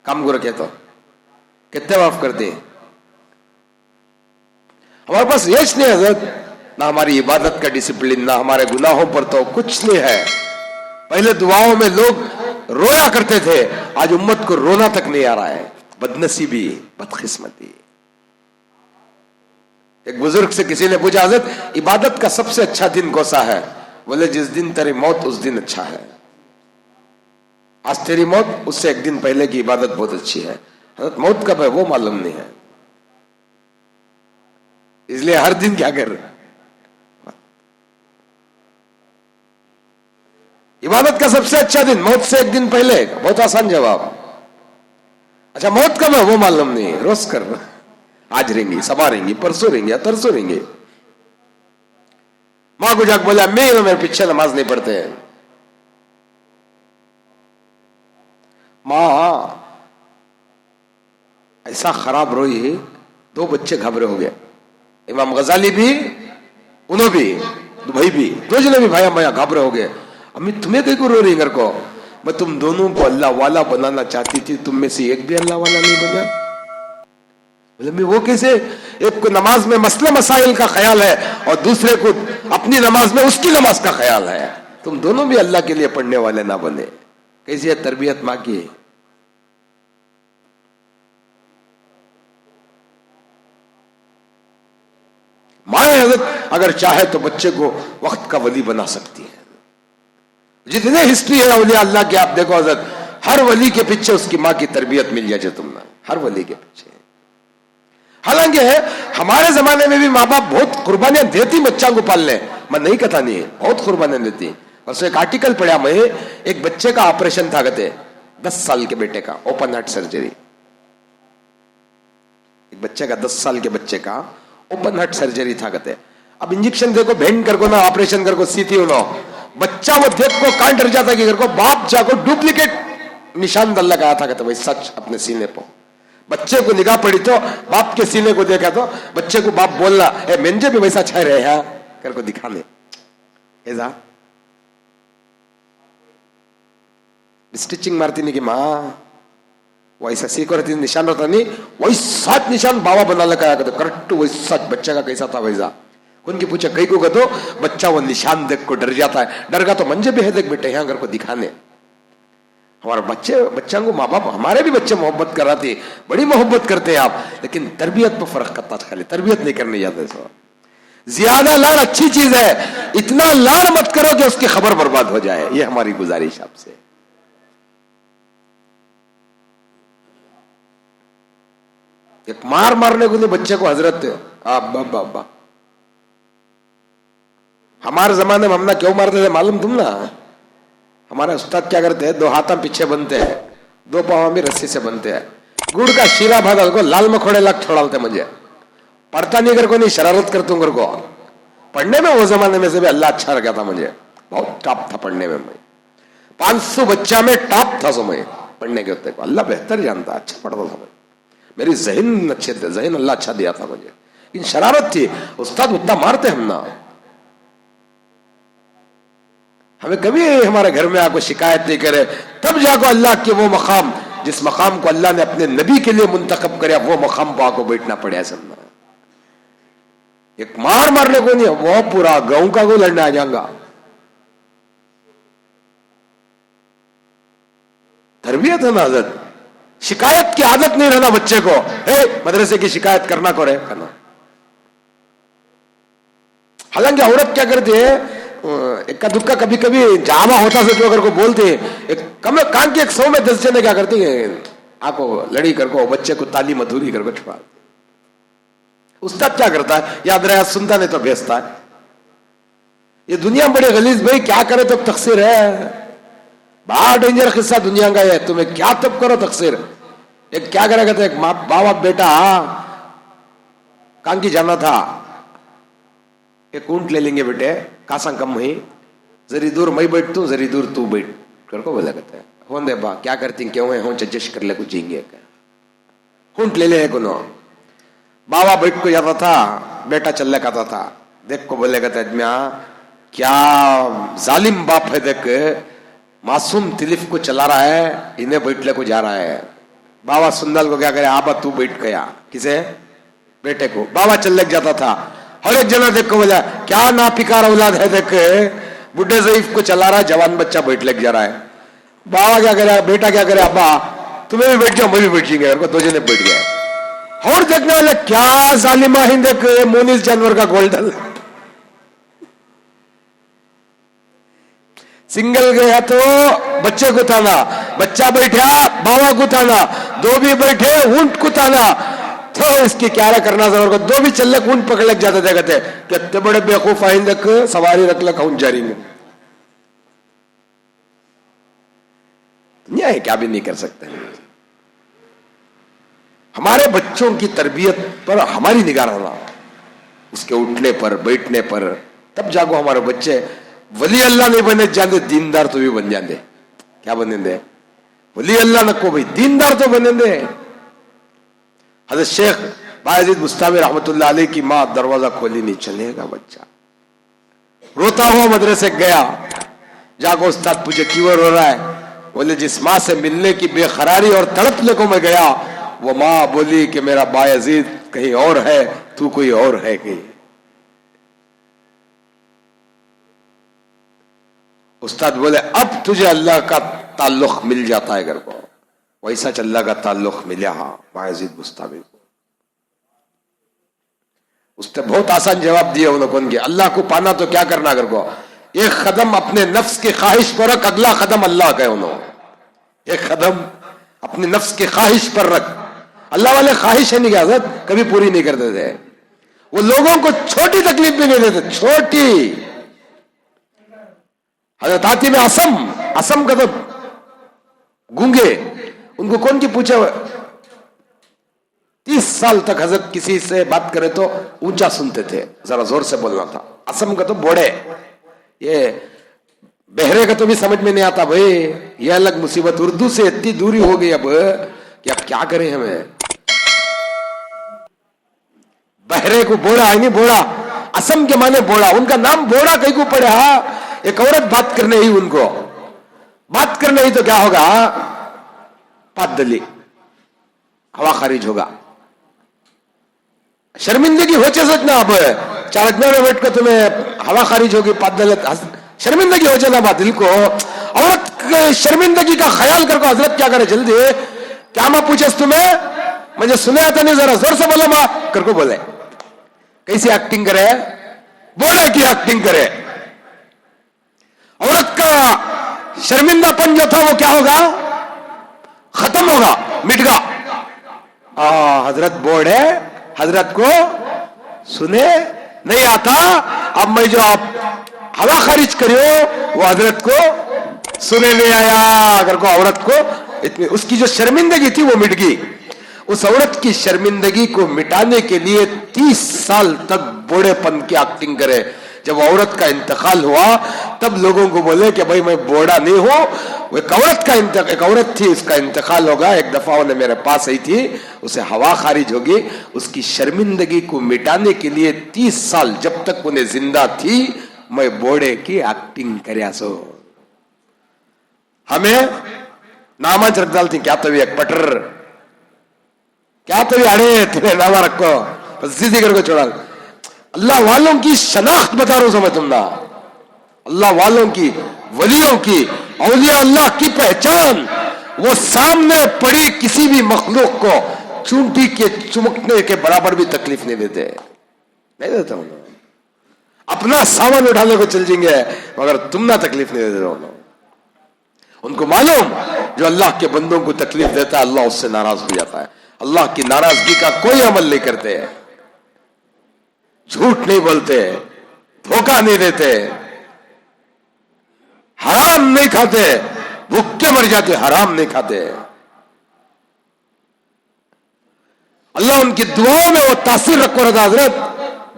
काम गुरु के, तो कितने माफ करती है। हमारे पास यश नहीं हजरत, ना हमारी इबादत का डिसिप्लिन, ना हमारे गुनाहों पर तो कुछ नहीं है। पहले दुआओं में लोग रोया करते थे, आज उम्मत को रोना तक नहीं आ रहा है। बदनसीबी, बदकिस्मती। एक बुजुर्ग से किसी ने पूछा हजरत इबादत का सबसे अच्छा दिन कौन सा है? बोले जिस दिन तेरी मौत उस दिन अच्छा है। आज तेरी मौत, उससे एक दिन पहले की इबादत बहुत अच्छी है। हजरत मौत कब है वो मालूम नहीं है, इसलिए हर दिन क्या कर, इबादत का सबसे अच्छा दिन मौत से एक दिन पहले। बहुत आसान जवाब। अच्छा मौत कब है वो मालूम नहीं है, रोज कर, आज रहेंगी, सबा रहेंगी, परसों रहेंगी, तरसों रहेंगी। मां को जाकर बोला मेरे पीछे नमाज नहीं पढ़ते हैं। मां ऐसा खराब रोई, दो बच्चे घबरे हो गए, इमाम गजाली भी, उन्होंने भी, भाई भी दो जने भी भाई भैया घाबरे हो गए, अम्मी तुम्हें कहीं को रो रही घर को, मैं तुम दोनों को अल्लाह वाला बनाना चाहती थी, तुम में से एक भी अल्लाह वाला नहीं बना। बोले मैं वो कैसे, एक को नमाज में मसले मसाइल का ख्याल है और दूसरे को अपनी नमाज में उसकी नमाज का ख्याल है, तुम दोनों भी अल्लाह के लिए पढ़ने वाले ना बने। कैसी है तरबियत माँ की। माँ हजरत अगर चाहे तो बच्चे को वक्त का वली बना सकती है। जितने हिस्ट्री है औलिया अल्लाह की आप देखो हजरत, हर वली के पीछे उसकी माँ की तरबियत मिल जाए तुमने, हर वली के पीछे। हालांकि हमारे जमाने में भी माँ बाप बहुत कुर्बानियां देती बच्चा को पालने, मैं नहीं कहता नहीं है, बहुत कुर्बानियां देती। और एक आर्टिकल पढ़ा मैं, एक बच्चे का ऑपरेशन था कहते 10 साल के बेटे का, ओपन हार्ट सर्जरी। एक बच्चे का 10 साल के बच्चे का ओपन हार्ट सर्जरी था कहते। अब इंजेक्शन देखो भेंट कर को ना, ऑपरेशन कर को सीधी हो, बच्चा वो देख को कांट डर जाता कि घर को बाप जाको डुप्लीकेट निशान दल लगाया था कहते, वही सच अपने सीने पर। बच्चे को निगाह पड़ी तो बाप के सीने को देखा तो बच्चे को बाप बोलना, ए मेंजे भी वैसा छाए रहे हैं कर को दिखाने ऐसा स्टिचिंग मारती नहीं कि माँ वैसा सीख रहती निशान रहता नहीं, वही सात निशान बाबा बना लगाया करते करेक्ट, वही सच बच्चे का कैसा था वैसा। उनकी पूछा कई को तो बच्चा वो निशान देख को डर जाता है, डर गा तो मंजे भी है देख बेटे यहाँ घर को दिखाने। हमारे बच्चा को माँ बाप, हमारे भी बच्चे मोहब्बत कराते, बड़ी मोहब्बत करते हैं आप, लेकिन तरबियत पर फर्क करता था, खाली तरबियत नहीं करने जाते। सो ज्यादा लाड़ अच्छी चीज है, इतना लाड़ मत करो कि उसकी खबर बर्बाद हो जाए, ये हमारी गुजारिश आपसे। एक मारने को नहीं बच्चे को हजरत अब्बा। हमारे जमाने में हम ना क्यों मारते थे मालूम तुम ना, हमारे उस्ताद क्या करते हैं, 2 हाथ पीछे बनते हैं, 2 पाँव में रस्सी से बनते हैं, गुड़ का शीरा भागा को लाल मखोड़े लग छोड़ाते, मुझे पढ़ता नहीं कर को नहीं, शरारत करता हूं कर को। पढ़ने में वो जमाने में से भी अल्लाह अच्छा रखा था, मुझे बहुत टॉप था पढ़ने में। मैं 500 बच्चा में टॉप था, समय पढ़ने के होते को अल्लाह बेहतर जानता, अच्छा पढ़ता था मैं, मेरी जहन अच्छे थे, जहन अल्लाह अच्छा दिया था मुझे, लेकिन शरारत थी, उस्ताद उतना मारते हम ना। हमें कभी हमारे घर में आको शिकायत नहीं करे, तब जाको अल्लाह के वो मकाम, जिस मकाम को अल्लाह ने अपने नबी के लिए मुंतखब करे, वो मकाम पर आको बैठना पड़े समझना। एक मारने को नहीं, वो पूरा गांव का को लड़ने आ जाऊंगा। तरबियत है ना हजरत, शिकायत की आदत नहीं रहना बच्चे को, मदरसे की शिकायत करना को रहे करना। हालांकि औरत क्या करती है, इक्का दुक्का कभी कभी जावा होता से जो अगर को बोलते एक कम कान के 100 में 10 जने क्या करती है, आपको लड़ी कर को बच्चे को ताली मधुरी कर को छुड़ा। उस्ताद क्या करता है, याद रहा सुनता नहीं तो भेजता है। ये दुनिया बड़ी गलीज भाई, क्या करे तो तकसीर है, बड़ा डेंजर किस्सा दुनिया का है, तुम्हें क्या तब करो तकसीर। एक क्या करेगा तो एक बाबा बेटा कांकी जाना था, एक ऊंट ले लेंगे बेटे, कासा कम हुई, जरी दूर मैं बैठ तू, जरी दूर तू बैठ कर को बोला कहता है, हो दे बा क्या करती क्यों है, हो जजेश कर ले कुछ जींगे, ऊंट ले ले कोनो। बाबा बैठ को जाता था, बेटा चलने का था, देख को बोले कहता है क्या जालिम बाप है, देख मासूम तिलिफ को चला रहा है, इन्हें बैठने को जा रहा है। बाबा सुंदल को क्या करे, आबा तू बैठ गया, किसे बेटे को। बाबा चलने जाता था, हर एक जना देख को बोला क्या ना पिकार औलाद है, देख बुढ़े ज़ईफ को चला रहा है, जवान बच्चा बैठ लग जा रहा है। बाबा क्या करे, बेटा क्या करे, अब्बा तुम्हें भी बैठ जाओ, मैं भी बैठ जाएंगे, 2 जने बैठ गए। और देखने वाले क्या जालिमा ही, देख मोनिस जानवर का गोल्डन सिंगल गया तो बच्चे को थाना, बच्चा बैठा बाबा को थाना, 2 भी बैठे ऊंट को थाना, तो इसकी क्या करना जरूर, 2 भी चल ऊंट पकड़ लग जाते थे, कहते कितने बड़े बेवकूफ आइंद सवारी रख लग ऊंट जारी में है, क्या भी नहीं कर सकते। हमारे बच्चों की तरबियत पर हमारी निगाह रहना, उसके उठने पर बैठने पर, तब जागो हमारे बच्चे वली अल्लाह नहीं बने जाते, दीनदार तो भी बन जाते। क्या बने दे, वली अल्लाह नको भाई, दीनदार तो बने दे। हज़रत शेख बायजीद मुस्तामी रहमतुल्लाह अलैह की माँ दरवाजा खोली नहीं, चलेगा बच्चा, रोता हुआ मदरसे गया, जाको उस्ताद पूछे क्यों रो रहा है? बोले जिस माँ से मिलने की बेखरारी और तड़पने को मैं गया, वो माँ बोली कि मेरा बायजीद कहीं और है, तू कोई और है कहीं। उस्ताद बोले अब तुझे अल्लाह का ताल्लुक मिल जाता है घर को। वैसा अल्लाह का ताल्लुक मिला बायजीद बुस्तामी को। उसने बहुत आसान जवाब दिया उन लोगों के, अल्लाह को पाना तो क्या करना घर को, एक कदम अपने नफ्स की ख्वाहिश पर रख, अगला कदम अल्लाह का है। उन्होंने एक कदम अपनी नफ्स की ख्वाहिश पर रख। अल्लाह वाले ख्वाहिश है नहीं क्या हज़रत, कभी पूरी नहीं करते थे। वो लोगों को छोटी तकलीफ भी नहीं देते, छोटी। हज़रत हातिम असम कदम गूंगे, उनको कौन की पूछा? 30 साल तक हज़रत किसी से बात करे तो ऊंचा सुनते थे, जरा जोर से बोलना था। असम का तो बोड़े, ये बहरे का तो भी समझ में नहीं आता भाई, ये अलग मुसीबत। उर्दू से इतनी दूरी हो गई अब कि अब क्या करें हमें। बहरे को बोड़ा है नहीं, बोड़ा असम के माने बोड़ा, उनका नाम बोड़ा कहीं को पड़े। एक औरत बात करने ही, उनको बात करने ही तो क्या होगा, पादली हवा खारिज होगा। शर्मिंदगी हो चेसत ना, अब चारकना में बैठ कर तुम्हें हवा खारिज होगी, पादल शर्मिंदगी हो जाना दिल को। औरत शर्मिंदगी का ख्याल करको हजरत क्या करे जल्दी, क्या मां पूछे तुम्हें, मुझे सुने आता नहीं, जरा जोर से बोलो मां करको बोले। कैसी एक्टिंग करे, बोले की एक्टिंग करे। औरत का शर्मिंदापन जो था वो क्या होगा, खत्म होगा, मिट गया। हजरत बोर्ड है, हजरत को सुने नहीं आता, अब मैं जो आप हवा खारिज करियो वो हजरत को सुने नहीं आया। अगर को औरत को इतनी उसकी जो शर्मिंदगी थी वो मिट गई। उस औरत की शर्मिंदगी को मिटाने के लिए 30 साल तक बूढ़ेपन की एक्टिंग करे। जब औरत का इंतकाल हुआ तब लोगों को बोले कि भाई मैं बूढ़ा नहीं हूं, वो एक औरत थी, उसका इंतकाल होगा। एक दफा उन्हें मेरे पास आई थी, उसे हवा खारिज होगी। उसकी शर्मिंदगी को मिटाने के लिए 30 साल जब तक उन्हें जिंदा थी मैं बूढ़े की एक्टिंग कर्या सो। हमें नामा रख डालती, क्या तो एक पटर, क्या तो अड़े तुम्हें नामा रखो, बस सीधी करके छोड़ा। अल्लाह वालों की शनाख्त बता रहा हूं समझ तुमना, अल्लाह वालों की, वलियों की, औलिया अल्लाह की पहचान वो सामने पड़ी किसी भी मखलूक को चूंटी के चुमकने के बराबर भी तकलीफ नहीं देते, नहीं देता हूं। अपना सामान उठाने को चल जाएंगे मगर तुम ना तकलीफ नहीं देते हो। उनको मालूम जो अल्लाह के बंदों को तकलीफ देता है अल्लाह उससे नाराज हो जाता है। अल्लाह की नाराजगी का कोई अमल नहीं करते, झूठ नहीं बोलते, धोखा नहीं देते, हराम नहीं खाते, भूखे मर जाते, हराम नहीं खाते। अल्लाह उनकी दुआओं में वो तासीर रखो रहता। हजरत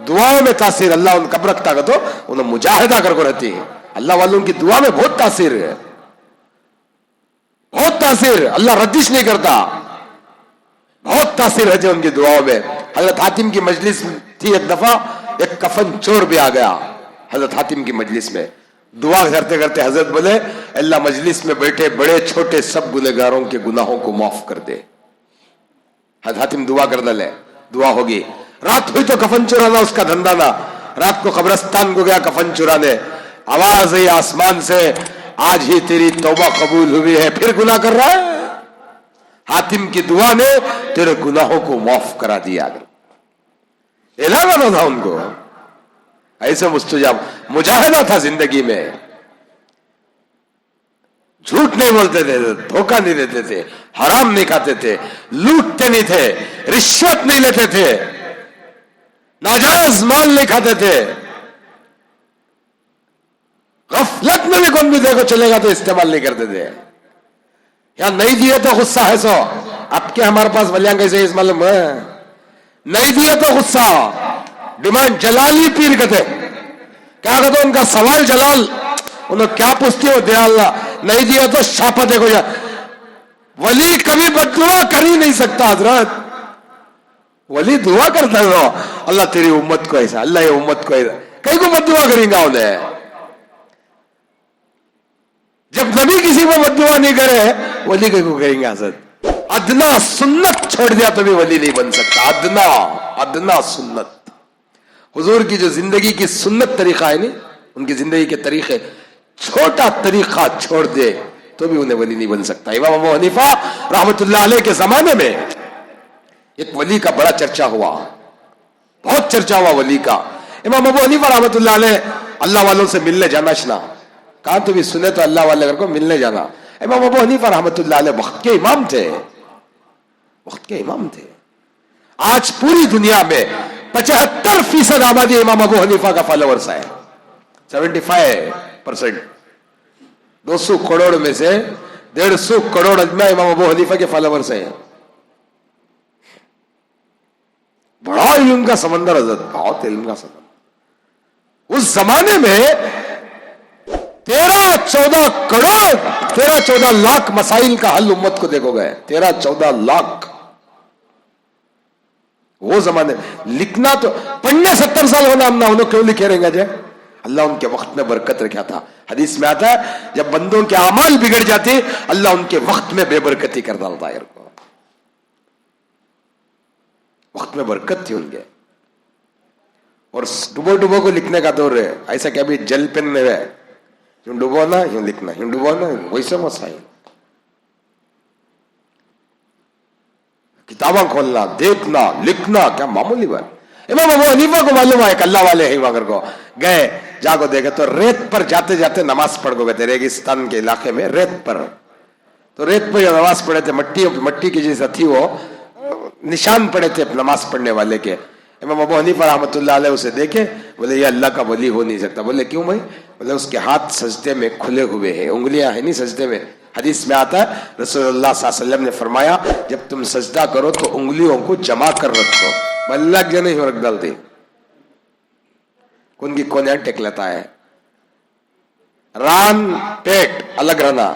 दुआओं में तासीर अल्लाह उन कब रखता है तो उन्हें मुजाहिदा करको रहती है। अल्लाह वालों की दुआ में बहुत तासीर है, बहुत तासीर। अल्लाह रद्दिश नहीं करता, बहुत तासीर है उनकी दुआओं में। हजरत हातिम की मजलिस थी, एक दफा एक कफन चोर भी आ गया हजरत हातिम की मजलिस में। दुआ करते करते हजरत बोले अल्लाह मजलिस में बैठे बड़े छोटे सब गुनहगारों के गुनाहों को माफ कर दे। हजरत हातिम दुआ कर दले, दुआ होगी। रात हुई तो कफन चुराना उसका धंधा ना। रात को कब्रिस्तान को गया कफन चुराने, आवाज आई आसमान से आज ही तेरी तौबा कबूल हुई है, फिर गुनाह कर रहा है। हातिम की दुआ ने तेरे गुनाहों को माफ करा दिया। ऐलान था उनको, ऐसे मुस्तजाब मुजाहिदा था जिंदगी में। झूठ नहीं बोलते थे, धोखा नहीं देते थे, हराम नहीं खाते थे, लूटते नहीं थे, रिश्वत नहीं लेते थे, नाजायज माल नहीं खाते थे। गफलत में भी कौन भी देखो चलेगा तो इस्तेमाल नहीं करते थे। या नहीं दिए तो गुस्सा है सो, अब क्या हमारे पास वलियां कैसे इस मालूम है, नहीं दिए तो गुस्सा, डिमांड जलाली पीर कहते, क्या कहते उनका सवाल जलाल, उन्हें क्या पूछती हो दे अल्लाह, नहीं दिया तो शापा देखो जा। वली कभी बददुआ कर ही नहीं सकता हजरत, वली दुआ करता है अल्लाह तेरी उम्मत को ऐसा, अल्लाह ये उम्मत को ऐसा। कई को बद्दुआ करेंगे उन्हें? जब नबी किसी को बद्दुआ नहीं करे, वली कई को करेंगे हजरत? अदना सुन्नत छोड़ दिया तो भी वली नहीं बन सकता। अदना अदना सुन्नत, हुजूर की जो जिंदगी की सुन्नत तरीका है नहीं, उनकी जिंदगी के तरीके, छोटा तरीका छोड़ दे तो भी उन्हें वली नहीं बन सकता। इमाम अबू हनीफा रहमतुल्लाह अलैह के जमाने में एक वली का बड़ा चर्चा हुआ, बहुत चर्चा हुआ वली का। इमाम अबू हनीफा रहमतुल्लाह अलैह अल्लाह वालों से मिलने जाना शना, कहा तो भी सुने तो अल्लाह वाले को मिलने जाना। इमाम अबू हनीफा रहमतुल्लाह अलैह वक्त के इमाम थे, वक्त के इमाम थे। आज पूरी दुनिया में 75% आबादी इमाम अबू हनीफा का फॉलोअर्स है, 75%। 200 करोड़ में से 150 करोड़ अजमा इमाम अबू हनीफा के फॉलोअर्स हैं। बड़ा इल्म का समंदर हजरत, बहुत इल्म का समंदर। उस जमाने में 13-14 लाख मसाइल का हल उम्मत को देखोगे, 13-14 लाख। वो जमाने लिखना तो पढ़ने 70 साल होना हम ना उन्होंने क्यों लिखे रहेंगे जय? अल्लाह उनके वक्त में बरकत रखा था। हदीस में आता है जब बंदों के अमाल बिगड़ जाते अल्लाह उनके वक्त में बेबरकती कर डालता है। वक्त में बरकत थी उनके। और डुबो डुबो को लिखने का दौर है, ऐसा क्या भी जल पेन में है, यूं डुबो ना यूं लिखना, यूं डुबो ना वैसे मसाइल। किताबें खोलना, देखना, लिखना क्या मामूली बात। इमाम अबू हनीफा को मालूम है अल्लाह वाले हैं, वहां को गए, जाको देखे तो रेत पर जाते जाते नमाज पढ़ गए थे, रेगिस्तान के इलाके में रेत पर। तो रेत पर नमाज पढ़े थे, मट्टी की जैसा थी वो, निशान पड़े थे नमाज पढ़ने वाले के। इमाम अबू हनीफा रहमतुल्लाह अलैह उसे देखे, बोले ये अल्लाह का वली हो नहीं सकता। बोले क्यों भाई? बोले उसके हाथ सजदे में खुले हुए हैं, उंगलियां है नहीं सजदे में। हदीस में आता है रसूलुल्लाह सल्लल्लाहु अलैहि वसल्लम ने फरमाया जब तुम सजदा करो तो उंगलियों को जमा कर रखो, अल्लाह के नहीं रख डाल दी। कौन की कोने टेक लेता है, रान पेट अलग रहना,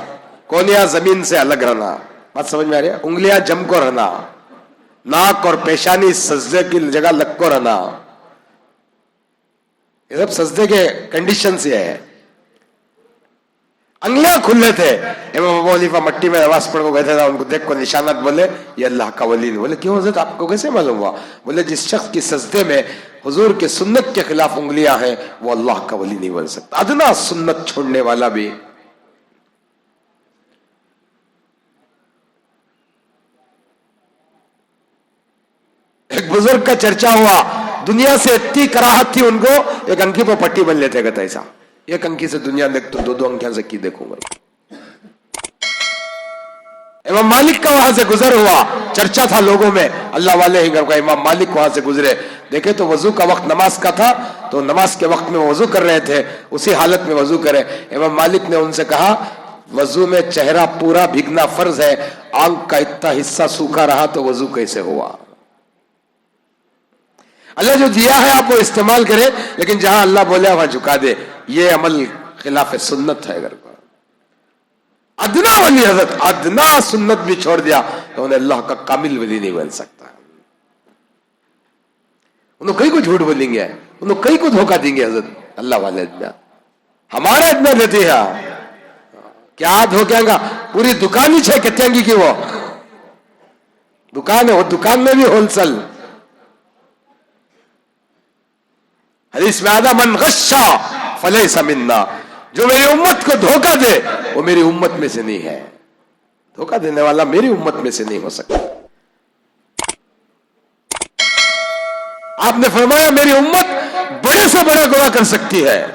कोनिया जमीन से अलग रहना, बात समझ में आ रही है? उंगलियां जम को रहना, नाक और पेशानी सजदे की जगह लग को रहना, ये सब सजदे के कंडीशन से है। अंगलियां खुले थे। इमाम अबू हनीफा मट्टी में नमाज पढ़ को गए थे, उनको देख को निशानत बोले ये अल्लाह का वली नहीं। बोले क्यों हज़रत आपको कैसे मालूम हुआ? बोले जिस शख्स की सजदे में हुजूर के सुन्नत के खिलाफ उंगलियां हैं वो अल्लाह का वली नहीं बन सकता। अदना सुन्नत छोड़ने वाला भी। एक बुजुर्ग का चर्चा हुआ, दुनिया से इतनी कराहत थी उनको, एक अंकी पर पट्टी बन लेते कहता ऐसा, एक अंकी से दुनिया देख तो दो अंकियां से की देखूंगा। इमाम मालिक का वहां से गुजर हुआ, चर्चा था लोगों में, अल्लाह वाले ही घर का इमाम मालिक वहां से गुजरे, देखे तो वजू का वक्त नमाज का था, तो नमाज के वक्त में वजू कर रहे थे, उसी हालत में वजू करे। इमाम मालिक ने उनसे कहा वजू में चेहरा पूरा भीगना फर्ज है, आंख का इतना हिस्सा सूखा रहा तो वजू कैसे हुआ? अल्लाह जो दिया है आप वो इस्तेमाल करें, लेकिन जहां अल्लाह बोले वहां झुका दे, ये अमल खिलाफ सुन्नत है। अगर अदना वली हजरत अदना सुन्नत भी छोड़ दिया तो उन्हें अल्लाह का कामिल वली नहीं बन सकता। उन्हें कई को झूठ बोलेंगे, उन्हें कई को धोखा देंगे हजरत अल्लाह वाले अदना। हमारा अदना देते हैं क्या धोखेगा? पूरी दुकान ही छे कत्यांगी की वो दुकान है, वो दुकान में भी होलसेल। हदीस में आदा मन गश्शा फलैसा मिन्ना, जो मेरी उम्मत को धोखा दे वो मेरी उम्मत में से नहीं है। धोखा देने वाला मेरी उम्मत में से नहीं हो सकता। आपने फरमाया मेरी उम्मत बड़े से बड़ा गुनाह कर सकती है,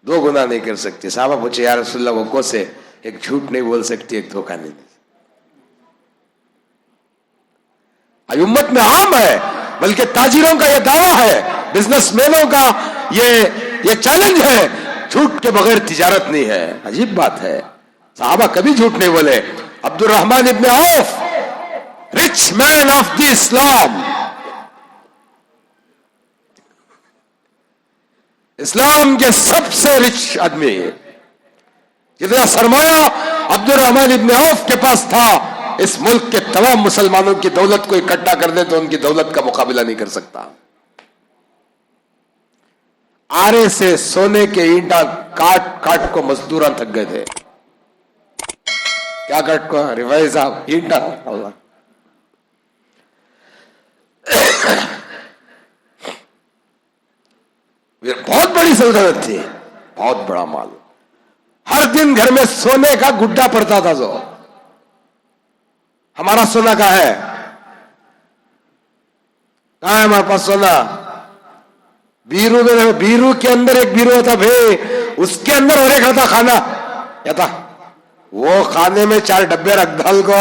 दो गुनाह नहीं कर सकती। साहबा पूछे या रसूलल्लाह वो को से? एक झूठ नहीं बोल सकती, एक धोखा नहीं। आज उम्मत में आम है, बल्कि ताजिरों का यह दावा है, बिजनेसमैनों का ये चैलेंज है, झूठ के बगैर तिजारत नहीं है। अजीब बात है, साहबा कभी झूठ नहीं बोले। Abdurrahman ibn Auf, rich man of the Islam, Islam के सबसे रिच आदमी, जितना सरमाया अब्दुर्रहमान इब्न औफ के पास था, इस मुल्क के तमाम मुसलमानों की दौलत को इकट्ठा कर दे तो उनकी दौलत का मुकाबला नहीं कर सकता। आरे से सोने के ईंटा काट काट को मजदूर थक गए थे। क्या काट को? अरे भाई साहब, ईंटा। अल्लाह, बहुत बड़ी सल्तनत थी, बहुत बड़ा माल। हर दिन घर में सोने का गुड्डा पड़ता था। जो हमारा सोना कहां है? कहां है हमारे पास सोना? बीरू में, बीरू के अंदर एक बीरू होता भाई, उसके अंदर और एक होता खाना। क्या था वो? खाने में 4 डब्बे रख डाल को।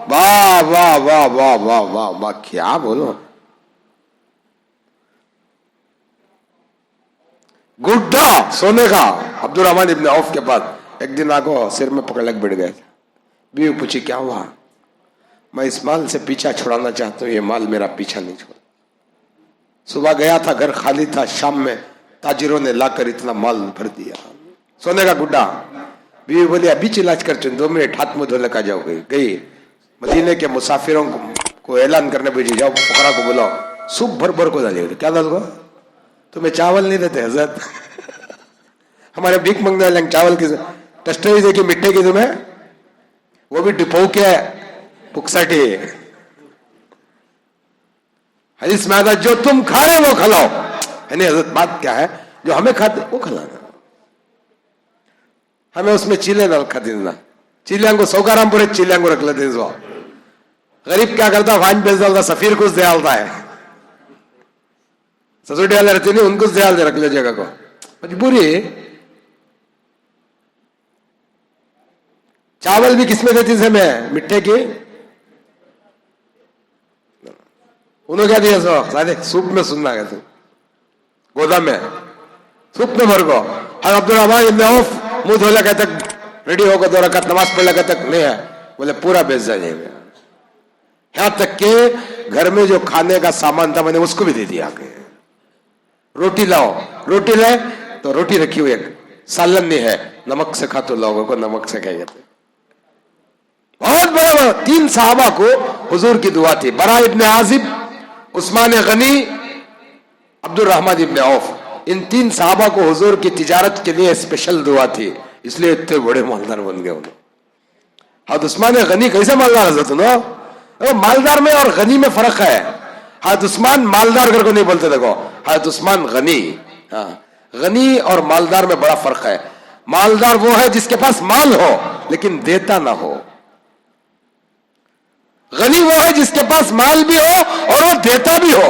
वाह वाह वाह वाह वाह वाह वाह, क्या बोलो। गुड्डा सोने का अब्दुल रहमान इब्न औफ के पास। एक दिन आगो सिर में पकड़ लग बैठ गए। बीवी पूछी क्या हुआ? मैं इस माल से पीछा छुड़ाना चाहता हूं, ये माल मेरा पीछा नहीं छोड़। सुबह गया था, घर खाली था, शाम में ताजिरों ने लाकर इतना माल भर दिया, सोने का गुड्डा। बीवी बोली अभी इलाज कर चुन, 2 मिनट हाथ मुंह धो लगा जाओ। गई मदीने के मुसाफिरों को ऐलान करने भेजी, जाओ फकरा को बुलाओ, सूप भर भर को डालिए। क्या डालूंगा? तुम्हें चावल नहीं देते हजरत? हमारे भीख मांगने वाले चावल की टस्टरी देखी मिट्टी की, तुम्हें वो भी डिपो के पुकसटी। हदीस में आता जो तुम खा रहे वो खिलाओ। यानी हजरत बात क्या है? जो हमें खाते वो खिलाना, हमें उसमें चीले न रखा देना। चीलियां को 100 ग्राम पूरे चीलियां को रख लेते। गरीब क्या करता? वाइन बेच डालता, सफीर कुछ दे डालता है, ससुरी वाले रहते नहीं, उनको दे डालते, रख ले जगह को। मजबूरी। चावल भी किसमें देती थी? मैं मिट्टे की। उन्होंने क्या दिया? सारे सूप में सुनना गया, गोदाम में सूप में भर को। हर अब्दुल रहमान इब्न औफ मुंह धोले कहते रेडी होकर 2 रकात नमाज पढ़ लगा तक नहीं है, बोले पूरा बेच जाएगा। यहां तक के घर में जो खाने का सामान था मैंने उसको भी दे दिया। रोटी लाओ, रोटी लाए तो रोटी रखी हुई है, सालन नहीं है, नमक से खा तो लोगों को नमक से कहेंगे। बहुत बड़ा 3 साहबा को हुजूर की दुआ थी, बरा इब्न आजिब, उस्मान गनी, अब्दुल रहमान इब्न औफ। इन 3 साहबा को हुजूर की तिजारत के लिए स्पेशल दुआ थी, इसलिए इतने बड़े मालदार बन गए उन्होंने। हद उस्मान गनी कैसे मालदार हजरत ना? मालदार में और गनी में फर्क है। हद उस्मान मालदार घर को नहीं बोलते, देखो हद उस्मान गनी। हाँ, गनी और मालदार में बड़ा फर्क है। मालदार वो है जिसके पास माल हो लेकिन देता ना हो। गनी वो है जिसके पास माल भी हो और वो देता भी हो,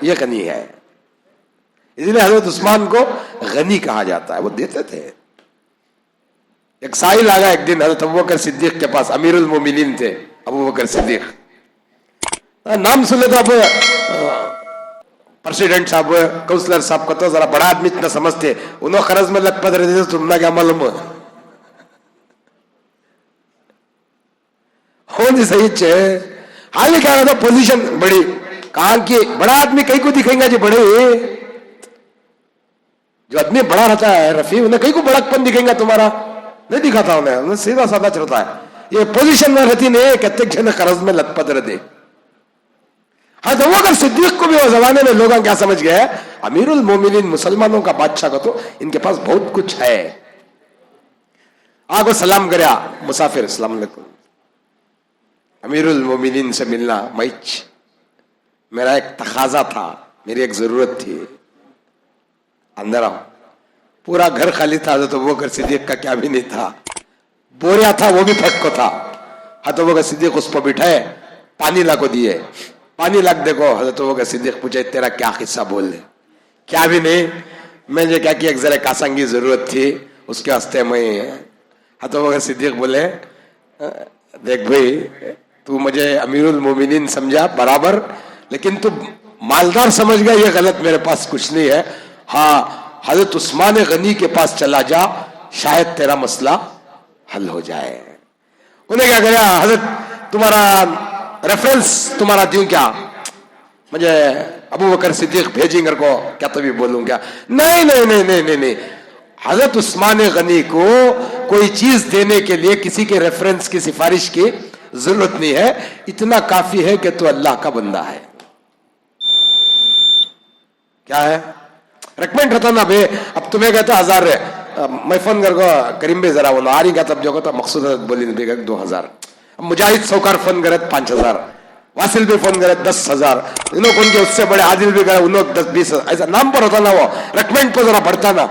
ये गनी है। इसलिए हजरत उस्मान को गनी कहा जाता है, वो देते थे। एक साहिल आ गया एक दिन हजरत अबू बकर सिद्दीक के पास, अमीरुल मोमिनीन थे अबू बकर सिद्दीक। नाम सुने तो अब प्रेसिडेंट साहब, काउंसलर साहब का तो जरा बड़ा आदमी इतना समझते, उन्होंने खरज में लग पद रहे थे, तुमना क्या मालूम हो नहीं सही चे। हाल ही क्या था, पोजीशन बड़ी, कहा कि बड़ा आदमी कहीं को दिखेगा जी, बड़े जो आदमी बड़ा रहता है रफी, उन्हें कहीं को बड़कपन दिखेगा, तुम्हारा नहीं दिखाता उन्हें सीधा साधा चलता है। ये पोजीशन में रहती नहीं, कत्ते जन कर्ज में लथपथ रहते। हाँ, तो वो अगर सिद्दीक को भी वो जमाने में लोग क्या समझ गए, अमीरुल मोमिनीन मुसलमानों का बादशाह का, तो इनके पास बहुत कुछ है। आगो सलाम करया मुसाफिर, अस्सलाम वालेकुम। अमीरुल मोमिनीन से मिलना मैच, मेरा एक तकाजा था, मेरी एक जरूरत थी, अंदर आओ। पूरा घर खाली था, तो वो घर सिद्दीक का क्या भी नहीं था, बोरिया था वो भी फटको था। हजरत अबू बकर सिद्दीक उस पर बिठाए, पानी ला को दिए, पानी लाग देखो। हजरत अबू बकर सिद्दीक पूछे तेरा क्या किस्सा बोल ले? क्या भी नहीं, मैंने क्या किया, एक जरा कासंग की जरूरत थी, उसके वास्ते मैं। हजरत अबू बकर सिद्दीक बोले देख भाई, तू मुझे अमीरुल मोमिनीन समझा बराबर, लेकिन तू मालदार समझ गया, ये गलत, मेरे पास कुछ नहीं है। हाँ, हजरत उस्मान गनी के पास चला जा, शायद तेरा मसला हल हो जाए। उन्हें क्या करा, हजरत तुम्हारा रेफरेंस तुम्हारा दूं क्या, मुझे अबू बकर सिद्दीक भेजेंगे को, क्या तभी बोलूं क्या? नहीं नहीं नहीं नहीं नहीं नहीं, हजरत उस्मान गनी को कोई चीज देने के लिए किसी के रेफरेंस की सिफारिश की जरूरत नहीं है, इतना काफी है कि तू अल्लाह का बंदा है। क्या है? रिकमेंड रहता ना बे, अब तुम्हें कहता 1000 है, मैं फोन कर को करीम भाई जरा वो आ रही का तब जो तो मकसूद बोली बेगा 2000, मुजाहिद सौकार फोन करे 5000, वासिल भी फोन करे 10,000, इन्हों कौन के उससे बड़े आदिल भी करे उन्होंने 10-20, ऐसा नाम पर होता ना, वो रिकमेंड पर जरा बढ़ता ना,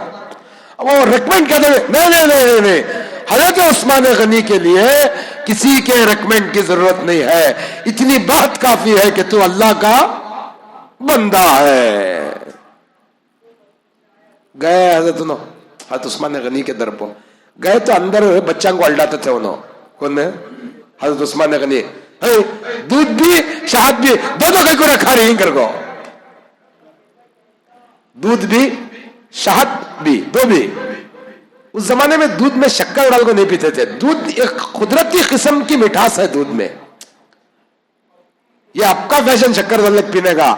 वो रिकमेंड कहते नहीं नहीं नहीं नहीं, हजरत उस्मान गनी के लिए किसी के रिकमेंड की जरूरत नहीं है, इतनी बात काफी है कि तू अल्लाह का बंदा है. गए हजरत हजरत उस्मान गनी के दर पर गए तो अंदर बच्चा को अल्टाते थे उन्होंने, कौन है हजरत उस्मान गनी, दूध भी शहद भी दो कहीं को रखा नहीं कर को, दूध भी शहद भी दो भी. उस जमाने में दूध में शक्कर डाल को नहीं पीते थे, दूध एक कुदरती किस्म की मिठास है दूध में. ये आपका फैशन शक्कर डाल पीने का,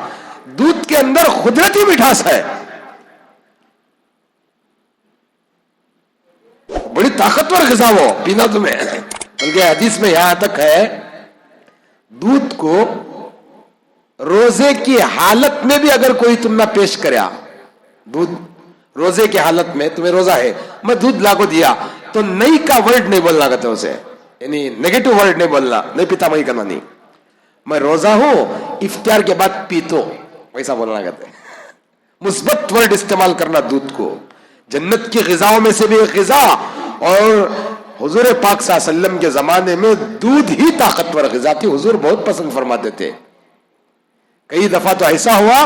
दूध के अंदर कुदरती मिठास है, बड़ी ताकतवर ग़िज़ा वो पीना तुम्हें. बल्कि हदीस में यहां तक है दूध को रोजे की हालत में भी अगर कोई तुम ना पेश करया, दूध रोजे की हालत में तुम्हें रोजा है, मैं दूध लाको दिया तो नहीं का वर्ड नहीं बोलना कहते उसे, यानी नेगेटिव वर्ड नहीं बोलना, नहीं पीता वही करना नहीं, मैं रोजा हूं इफ्तार के बाद पीतो वैसा बोलना कहते हैं. मुस्बत वर्ड इस्तेमाल करना दूध को, जन्नत की ग़िज़ाओं में से भी एक ग़िज़ा, और हुजूर पाक सल्लल्लाहु अलैहि वसल्लम के जमाने में दूध ही ताकतवर ग़िज़ा थी, हुजूर बहुत पसंद फरमाते थे. कई दफा तो ऐसा हुआ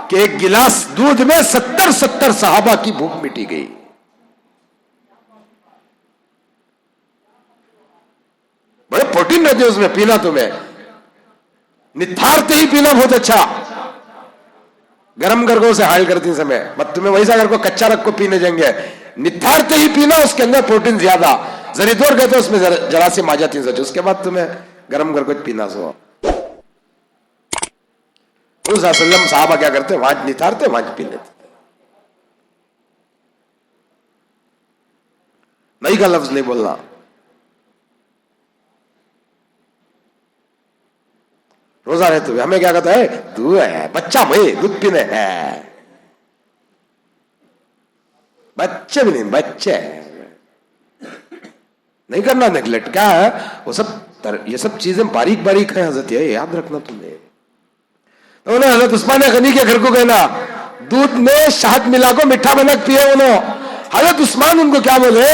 कि एक गिलास दूध में 70 सहाबा की भूख मिटी गई. बड़े प्रोटीन रहते उसमें, पीना तुम्हें निथारते ही पीना बहुत अच्छा. गरम करको उसे हाइल करती समय मत तुम्हें वैसा करको कच्चा रख को पीने जाएंगे, निथारते ही पीना, उसके अंदर प्रोटीन ज्यादा, जरी दूर गए तो उसमें जरा सी माजा थी सोचो, उसके बाद तुम्हें गरम करको पीना. सो सल्लम साहबा क्या करते, वहां निथारते वहां पी लेते. नहीं का लफ्ज नहीं बोलना. रोजा रहते हुए हमें क्या कहता है, दूध है बच्चा भाई दूध पीने है, बच्चे भी नहीं, बच्चे नहीं करना नेगलेक्ट. क्या है वो सब, ये सब चीजें बारीक बारीक है हजरत, ये याद रखना तुम्हें. तो उन्होंने हजरत उस्मान गनी के घर को गए ना, दूध में शहद मिला को मीठा बना पिए उन्होंने. हजरत उस्मान उनको क्या बोले,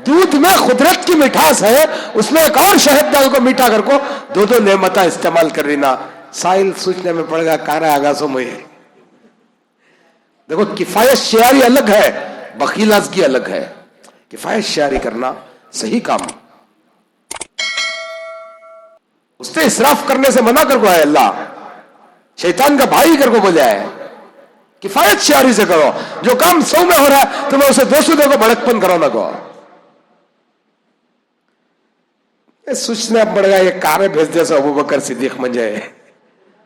दूध में कुदरत की मिठास है, उसमें एक और शहद डाल को मीठा कर को दो नेमता इस्तेमाल कर रही ना. साहिल सोचने में पड़ेगा कारा आगासों में. देखो किफायत शेयारी अलग है, बखीलाजगी अलग है. किफायत शेयारी करना सही काम, उससे इसराफ करने से मना कर को है अल्लाह, शैतान का भाई कर को बोला है. किफायत शेयारी से करो, जो काम 100 में हो रहा है तुम्हें उसे 200 देखो, भड़कपन करो ना को. सोचने अब पड़ेगा ये कारे भेज दे सो अबू बकर सिद्दीक मंजे,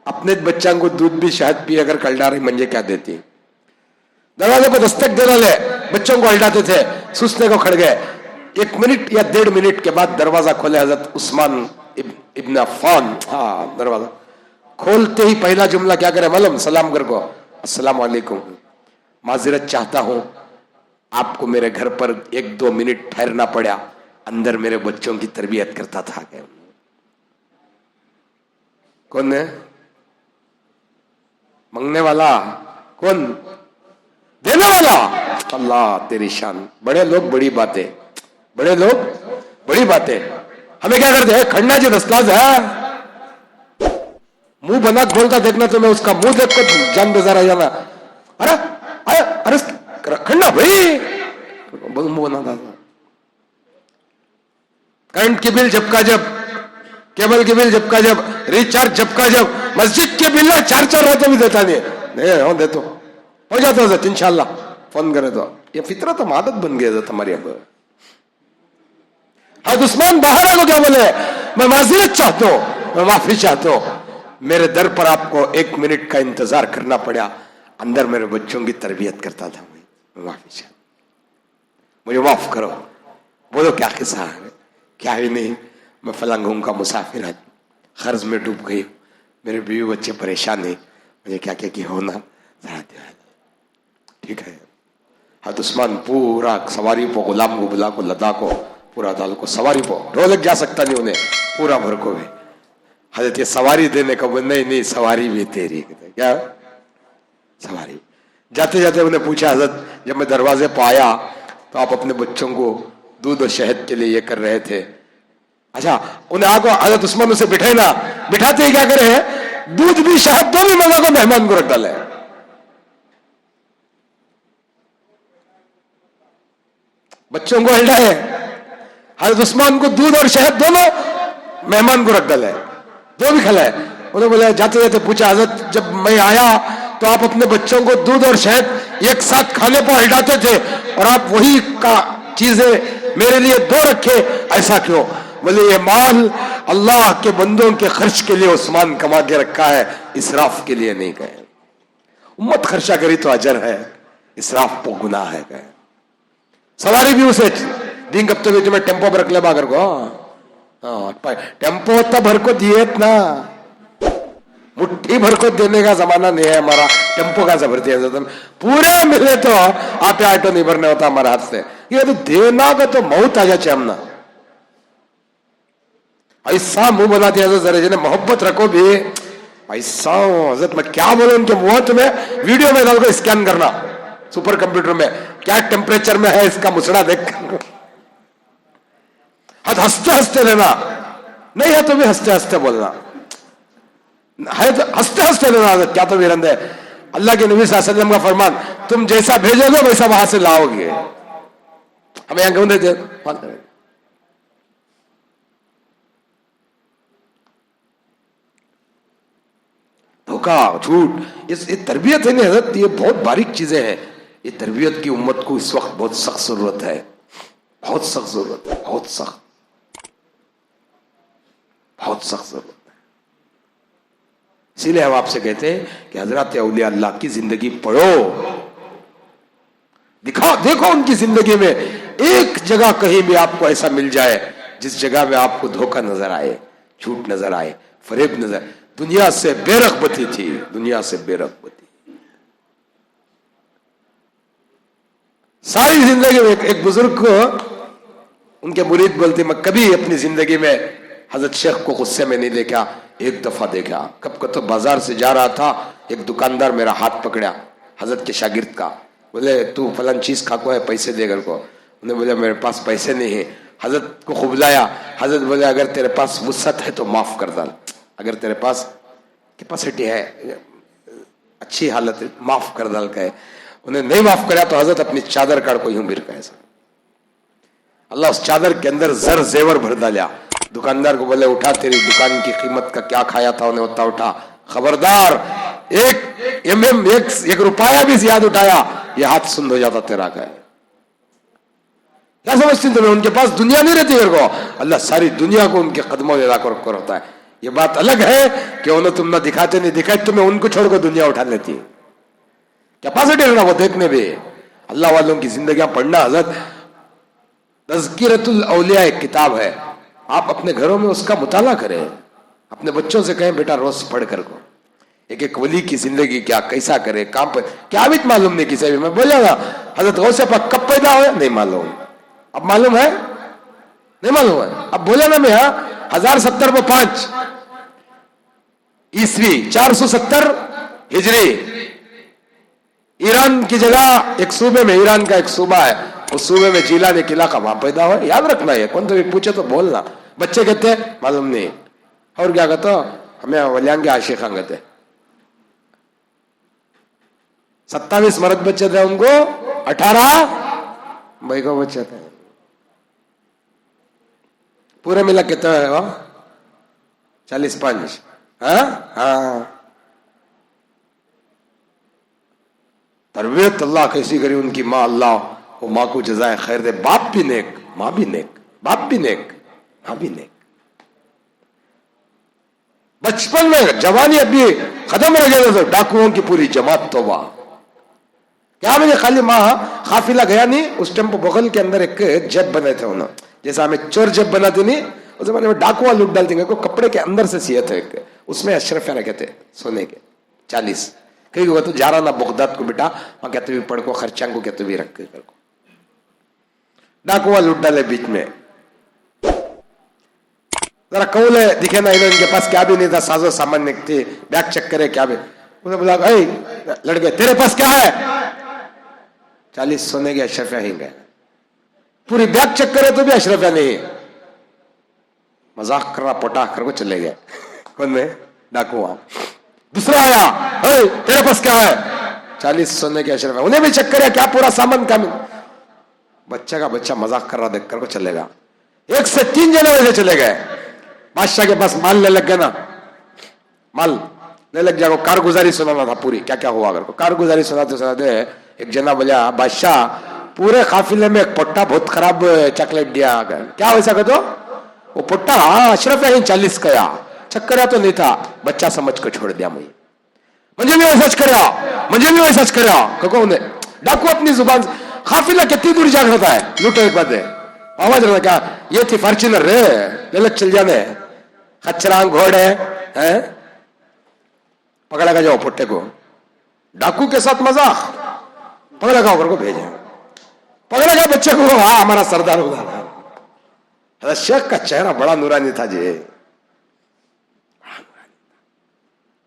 अपने बच्चा को दूध भी शहद पी अगर कलडारी मंजे क्या देती. दरवाजे को दस्तक दे डाले, बच्चों को अल्टाते थे, सुस्ते को खड़ गए. 1 मिनट या 1.5 मिनट के बाद दरवाजा खोले हजरत उस्मान इब्न अफ़्फ़ान. हाँ, दरवाजा खोलते ही पहला जुमला क्या करे मालूम, सलाम कर को, अस्सलाम वालेकुम, माजरत चाहता हूं आपको मेरे घर पर 1-2 मिनट ठहरना पड़ा, अंदर मेरे बच्चों की तरबियत करता था. कौन है मांगने वाला, कौन देने वाला? अल्लाह तेरी शान. बड़े लोग बड़ी बातें, बड़े लोग बड़ी बातें. हमें क्या करते हैं, खड़ना जी दस्तलाज है, मुंह बना खोलता देखना तो मैं उसका मुंह देख कर जान बेजार आ जाना. अरे अरे अरे खड़ना भाई, मुंह बनाता था. करंट की बिल झपका जब, केबल की बिल झपका जब, रिचार्ज झपका जब, मस्जिद के बिल ना 4-4 रहते भी देता नहीं हो, दे तो हो जाता है इंशाल्लाह, फोन करे तो. ये फितरत तो आदत बन गई हमारी. अब हज़रत उस्मान बाहर है तो क्या बोले, मैं माज़रत चाहता हूं, मैं माफी चाहता हूं, मेरे दर पर आपको 1 मिनट का इंतजार करना पड़ा, अंदर मेरे बच्चों की तरबियत करता था, मैं माफी चाहता, मुझे माफ करो. बोलो क्या किस्सा है? क्या ही नहीं, मैं फलांगों का मुसाफिर है, कर्ज में डूब गई, मेरे बीवी बच्चे परेशान है, मुझे क्या क्या की होना जरा ठीक है। हज़रत उस्मान पूरा सवारी को, गुलाम को बुला को, लदा को, पूरा दाल को सवारी को, रोलक जा सकता नहीं उन्हें, पूरा भर को भी हजरत ये सवारी देने का बोल, नहीं नहीं सवारी भी तेरी। क्या सवारी? जाते जाते उन्हें पूछा, हजरत जब मैं दरवाजे पर आया तो आप अपने बच्चों को दूध और शहद के लिए ये कर रहे थे। अच्छा, उन्हें आको हजरत उस्मान उसे बिठाए ना, बिठाते ही क्या करे हैं, दूध भी शहद दोनों मंगा को मेहमान को रख डाले। बच्चों को हिलाए, हजरत उस्मान को दूध और शहद दोनों मेहमान को रख डाले, दो भी खिलाए। उन्होंने बोला, जाते जाते पूछा, हजरत जब मैं आया तो आप अपने बच्चों को दूध और शहद एक साथ खाने पर हटाते थे और आप वही का चीजें मेरे लिए दो रखे, ऐसा क्यों? बोले, ये माल अल्लाह के बंदों के खर्च के लिए उस्मान कमा के रखा है, इसराफ के लिए नहीं गए। उम्मत खर्चा करी तो अजर है, इसराफ को गुनाह है। गए सवारी भी उसे दिन कब तक तुम्हें टेम्पो पर रख ले बागर को, टेम्पो तब भर को दिए ना, मुट्ठी भर को देने का जमाना नहीं है हमारा, टेम्पो का जबरती है। पूरे मिले तो आप ऑटो नहीं भरने होता हमारे हाथ से, ये तो देना का तो मौत आ जाए हमना। ऐसा मुंह बना दिया जरा, जिन्हें मोहब्बत रखो भी ऐसा। हजरत मैं क्या बोलूं उनके मुंह, तुम्हें वीडियो में डाल को स्कैन करना सुपर कंप्यूटर में, क्या टेम्परेचर में है इसका मुसड़ा देख, हंसते हंसते लेना, नहीं है तो भी हंसते हंसते बोलना है, तो हंसते हंसते लेना। क्या तो वीरंद है, अल्लाह के नबी सल्लल्लाहु अलैहि वसल्लम का फरमान, तुम जैसा भेजोगे वैसा वहां से लाओगे। हमें यहां क्यों देते? धोखा, झूठ, ये तरबियत है ना हजरत, ये बहुत बारीक चीजें हैं। ये तरबियत की उम्मत को इस वक्त बहुत सख्त जरूरत है, बहुत सख्त जरूरत है, बहुत सख्त, बहुत सख्त जरूरत है। इसीलिए हम आपसे कहते हैं कि हजरत औलिया अल्लाह की जिंदगी पढ़ो, दिखाओ, देखो उनकी जिंदगी में एक जगह कहीं भी आपको ऐसा मिल जाए जिस जगह में आपको धोखा नजर आए, झूठ नजर आए, फरेब नजर, दुनिया से बेरगबती थी, दुनिया से बेरगबती सारी जिंदगी में। एक बुजुर्ग को उनके मुरीद बोलते, मैं कभी अपनी जिंदगी में हजरत शेख को गुस्से में नहीं देखा, एक दफा देखा। कब को तो बाजार से जा रहा था, एक दुकानदार मेरा हाथ पकड़ा, हजरत के शागिर्द का, बोले तू फलान चीज खा को है, पैसे दे कर को। उन्हें बोला मेरे पास पैसे नहीं है। हजरत को खुबलाया, हजरत बोले अगर तेरे पास वुसअत है तो माफ कर डाल, अगर तेरे पास कैपेसिटी है, अच्छी हालत है, माफ कर डाल कहे। उन्हें नहीं माफ करा तो हजरत अपनी चादर काट को यूं बिर कहे, अल्लाह उस चादर के अंदर जर जेवर भर डाला। दुकानदार को बोले उठा, तेरी दुकान की कीमत का क्या खाया था, उन्हें होता उठा, खबरदार एक रुपया भी ज्यादा उठाया, ये हाथ सुंद हो जाता तेरा का। क्या समझती तुम्हें, उनके पास दुनिया नहीं रहती मेरे को, अल्लाह सारी दुनिया को उनके कदमों में लाकर रखकर होता है। ये बात अलग है कि उन्हें तुम ना दिखाते नहीं दिखाते, तुम्हें उनको छोड़कर दुनिया उठा लेती है। कैपेसिटी रहना वो देखने भी। अल्लाह वालों की जिंदगियां पढ़ना, हजरत तज़किरतुल औलिया एक किताब है, आप अपने घरों में उसका मुताला करें, अपने बच्चों से कहें बेटा रोज पढ़ कर को एक एक वली की जिंदगी क्या कैसा करे, काम पर क्या भी मालूम नहीं किसी भी। मैं बोला ना हजरत गौसे पाक कब पैदा हुए नहीं मालूम, अब मालूम है नहीं मालूम है, अब बोला ना मैं 1070 ईस्वी 470 हिजरी, ईरान की जगह एक सूबे में, ईरान का एक सूबा है, उस सूबे में जिला ने किला का वहां पैदा हुआ। याद रखना है, कौन तो भी पूछे तो बोलना। बच्चे कहते मालूम नहीं, और क्या कहते हमें वलियांगे आशिक कहते। 27 मर्द बच्चे थे उनको, 18 भाई को बच्चे थे, पूरे मिला कितना है वो 45। हाँ तरबियत अल्लाह कैसी करी उनकी माँ, अल्लाह वो माँ को जजाए खैर दे। बाप भी नेक, माँ भी नेक, बाप भी नेक, माँ भी नेक। बचपन में जवानी अभी खत्म रह गया तो डाकुओं की पूरी जमात तौबा। क्या मुझे खाली माँ काफिला गया नहीं, उस टाइम बगल के अंदर एक जेब बने थे उन्होंने, जैसा हमें चोर जेब बनाते नहीं, उस जमाने में डाकुआ लूट डालते को कपड़े के अंदर से सिए थे, उसमें अशरफिया रखे थे सोने के 40। कहीं हुआ तो जा रहा ना बगदाद को बेटा, वहां कहते भी पढ़ को खर्चांग को कहते भी रख के कर को डाकुआ लूट डाले बीच में। जरा कौल है दिखे ना, इनके पास क्या भी नहीं था, साजो सामान्य थे, बैग चेक करे क्या भी। उसने बोला लड़के तेरे पास क्या है? 40 सोने के अशरफिया ही गए। पूरी बैग चेक करे तो भी अशरफिया नहीं। मजाक कर रहा पटाख कर को चले गए। कौन में? डाकू। दूसरा आया, तेरे पास क्या है? 40 सोने के अशरफिया। उन्हें भी चेक करे क्या पूरा सामान का। बच्चा का बच्चा मजाक कर रहा देख कर को चलेगा। 1 से 3 जने वैसे चले गए। बादशाह के पास माल ले लग गया ना, माल ले लग जाएगा। कारगुजारी सुनाना था पूरी, क्या क्या हुआ। अगर को कारगुजारी सुनाते सुनाते एक जना बोला, बादशाह पूरे काफिले में एक पोट्टा बहुत खराब चॉकलेट दिया। क्या वैसा कह दो? वो पोट्टा अशरफ है 40 कया चक्कर तो नहीं था, बच्चा समझ कर छोड़ दिया। मुझे भी वैसा करा, मुझे भी वैसा करा। कहो उन्हें डाकू अपनी जुबान से। काफिला कितनी दूर जा रहा है, लूटो एक बात है। आवाज रहा क्या? ये थी फॉर्च्यूनर रे, ले लग चल जाने। खच्चरांग घोड़े हैं, पकड़ा का जाओ पुट्टे को। डाकू के साथ मजाक, पकड़ा का को भेजे। पकड़ा का बच्चे को, हाँ हमारा सरदार उधर। शेख का चेहरा बड़ा नूरानी था जी।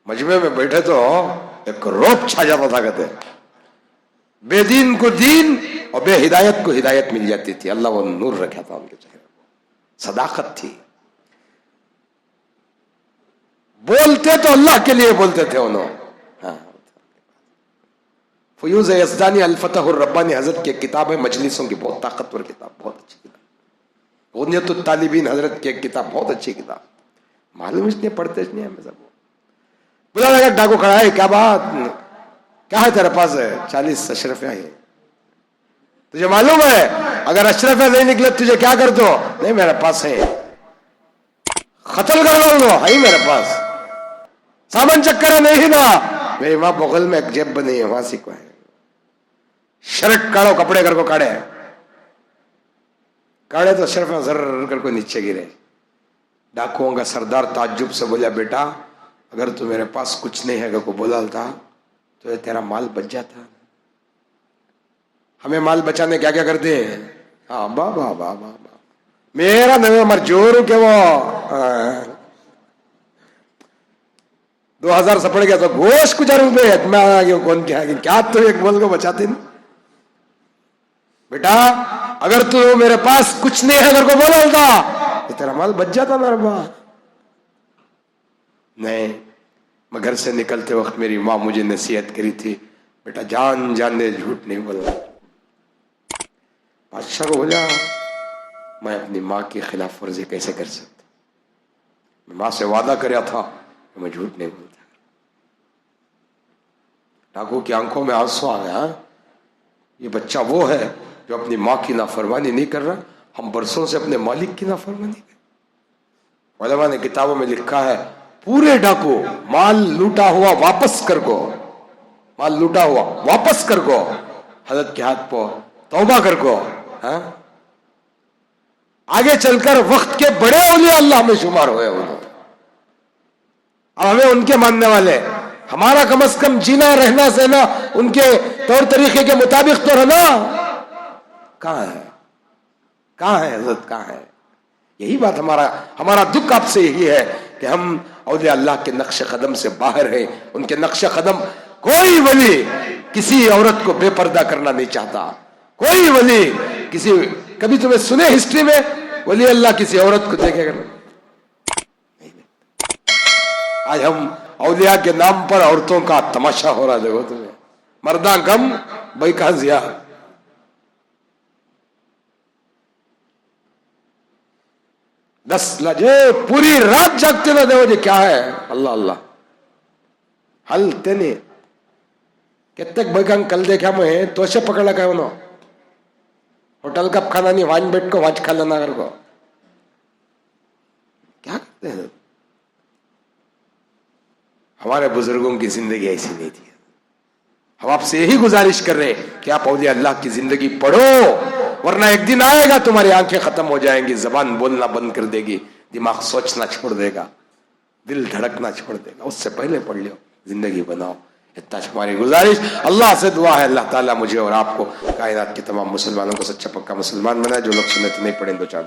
मजमे में बैठे तो एक रोब छा जाता था। कहते बेदीन को दीन और बेहिदायत को हिदायत मिल जाती थी। अल्लाह वो नूर रखा था उनके चेहरे पर, सदाकत थी। बोलते तो अल्लाह के लिए बोलते थे उन्होंने। हाँ, फयूज यज़दानी अल-फतह रब्बानी हजरत की किताब है, मजलिसों की बहुत ताकतवर किताब, बहुत अच्छी किताब। गुनियतुत तालिबीन हजरत की किताब, बहुत अच्छी किताब। मालूम इसलिए पढ़ते नहीं हमें सब। बुला लगा डाकू खड़ा है, क्या बात, क्या है तेरे पास? 40 अशरफिया है। तुझे मालूम है अगर अशरफिया नहीं निकले तुझे क्या कर दो? नहीं मेरे पास है, कत्ल कर लो। है मेरे पास सामान चक्कर है नहीं ना। मेरी मां बगल में एक जेब बनी है, वहां सीखो है। शर्ट काढ़ो, कपड़े कर को काढ़े काढ़े तो अशरफिया जर कर को नीचे गिरे। डाकुओं का सरदार ताज्जुब से बोला, बेटा अगर तू मेरे पास कुछ नहीं है को बोला था तो ये तेरा माल बच जाता। हमें माल बचाने क्या क्या करते हैं? हाँ बाबा बाबा मेरा नवे मर जोर के वो 2000 से पड़ गया तो गोश्त कुछ रुपये कौन क्या तो एक बोल को बचाते नहीं। बेटा अगर तू मेरे पास कुछ नहीं है अगर को बोला था तो तेरा माल बच जाता मेरे पास। नहीं, मैं घर से निकलते वक्त मेरी माँ मुझे नसीहत करी थी, बेटा जान जान दे, झूठ नहीं बोलना। बादशाह को बोला, मैं अपनी माँ की खिलाफ वर्जी कैसे कर सकता? मैं माँ से वादा कराया था कि मैं झूठ नहीं बोलता। डाकू की आंखों में आंसू आ गया। ये बच्चा वो है जो अपनी माँ की नाफरमानी नहीं कर रहा। हम बरसों से अपने मालिक की नाफरमानी कर। उलमा ने किताबों में लिखा है, पूरे डाकू माल लूटा हुआ वापस कर को, माल लूटा हुआ वापस कर को, हजरत के हाथ पर तौबा कर को। हाँ? आगे चलकर वक्त के बड़े औलिया अल्लाह में शुमार हुए उन्होंने। अब हमें उनके मानने वाले, हमारा कम से कम जीना रहना सहना उनके तौर तरीके के मुताबिक तो रहना। कहां है, कहां है हजरत, कहां है? यही बात हमारा दुख आपसे यही है कि हम औलिया अल्लाह के नक्श कदम से बाहर है। उनके नक्श कदम, कोई वली किसी औरत को बेपर्दा करना नहीं चाहता। कोई वली किसी, कभी तुम्हें सुने हिस्ट्री में वली अल्लाह किसी औरत को देखेगा? आज हम औलिया के नाम पर औरतों का तमाशा हो रहा। देखो तुम्हें, मर्दा कम भाई कहां जिया। दस लजे पूरी रात जागते ना देखो जी क्या है। अल्लाह अल्लाह हलते नहीं कितने भाई कल देखा मैं तो से पकड़ लगा उन्होंने होटल का खाना नहीं, वाइन बैठ को वाच खा लेना कर को। क्या करते हैं? हमारे बुजुर्गों की जिंदगी ऐसी नहीं थी। हम आपसे यही गुजारिश कर रहे हैं कि आप औलिया अल्लाह की जिंदगी पढ़ो, वरना एक दिन आएगा तुम्हारी आंखें खत्म हो जाएंगी, जबान बोलना बंद कर देगी, दिमाग सोचना छोड़ देगा, दिल धड़कना छोड़ देगा। उससे पहले पढ़ लो, जिंदगी बनाओ। اتنا ہماری گزارش. اللہ سے دعا ہے اللہ تعالیٰ مجھے اور آپ کو کائنات کے تمام مسلمانوں کو سچا پکا مسلمان بنائے. جو لوگ سنت نہیں پڑھیں 2-4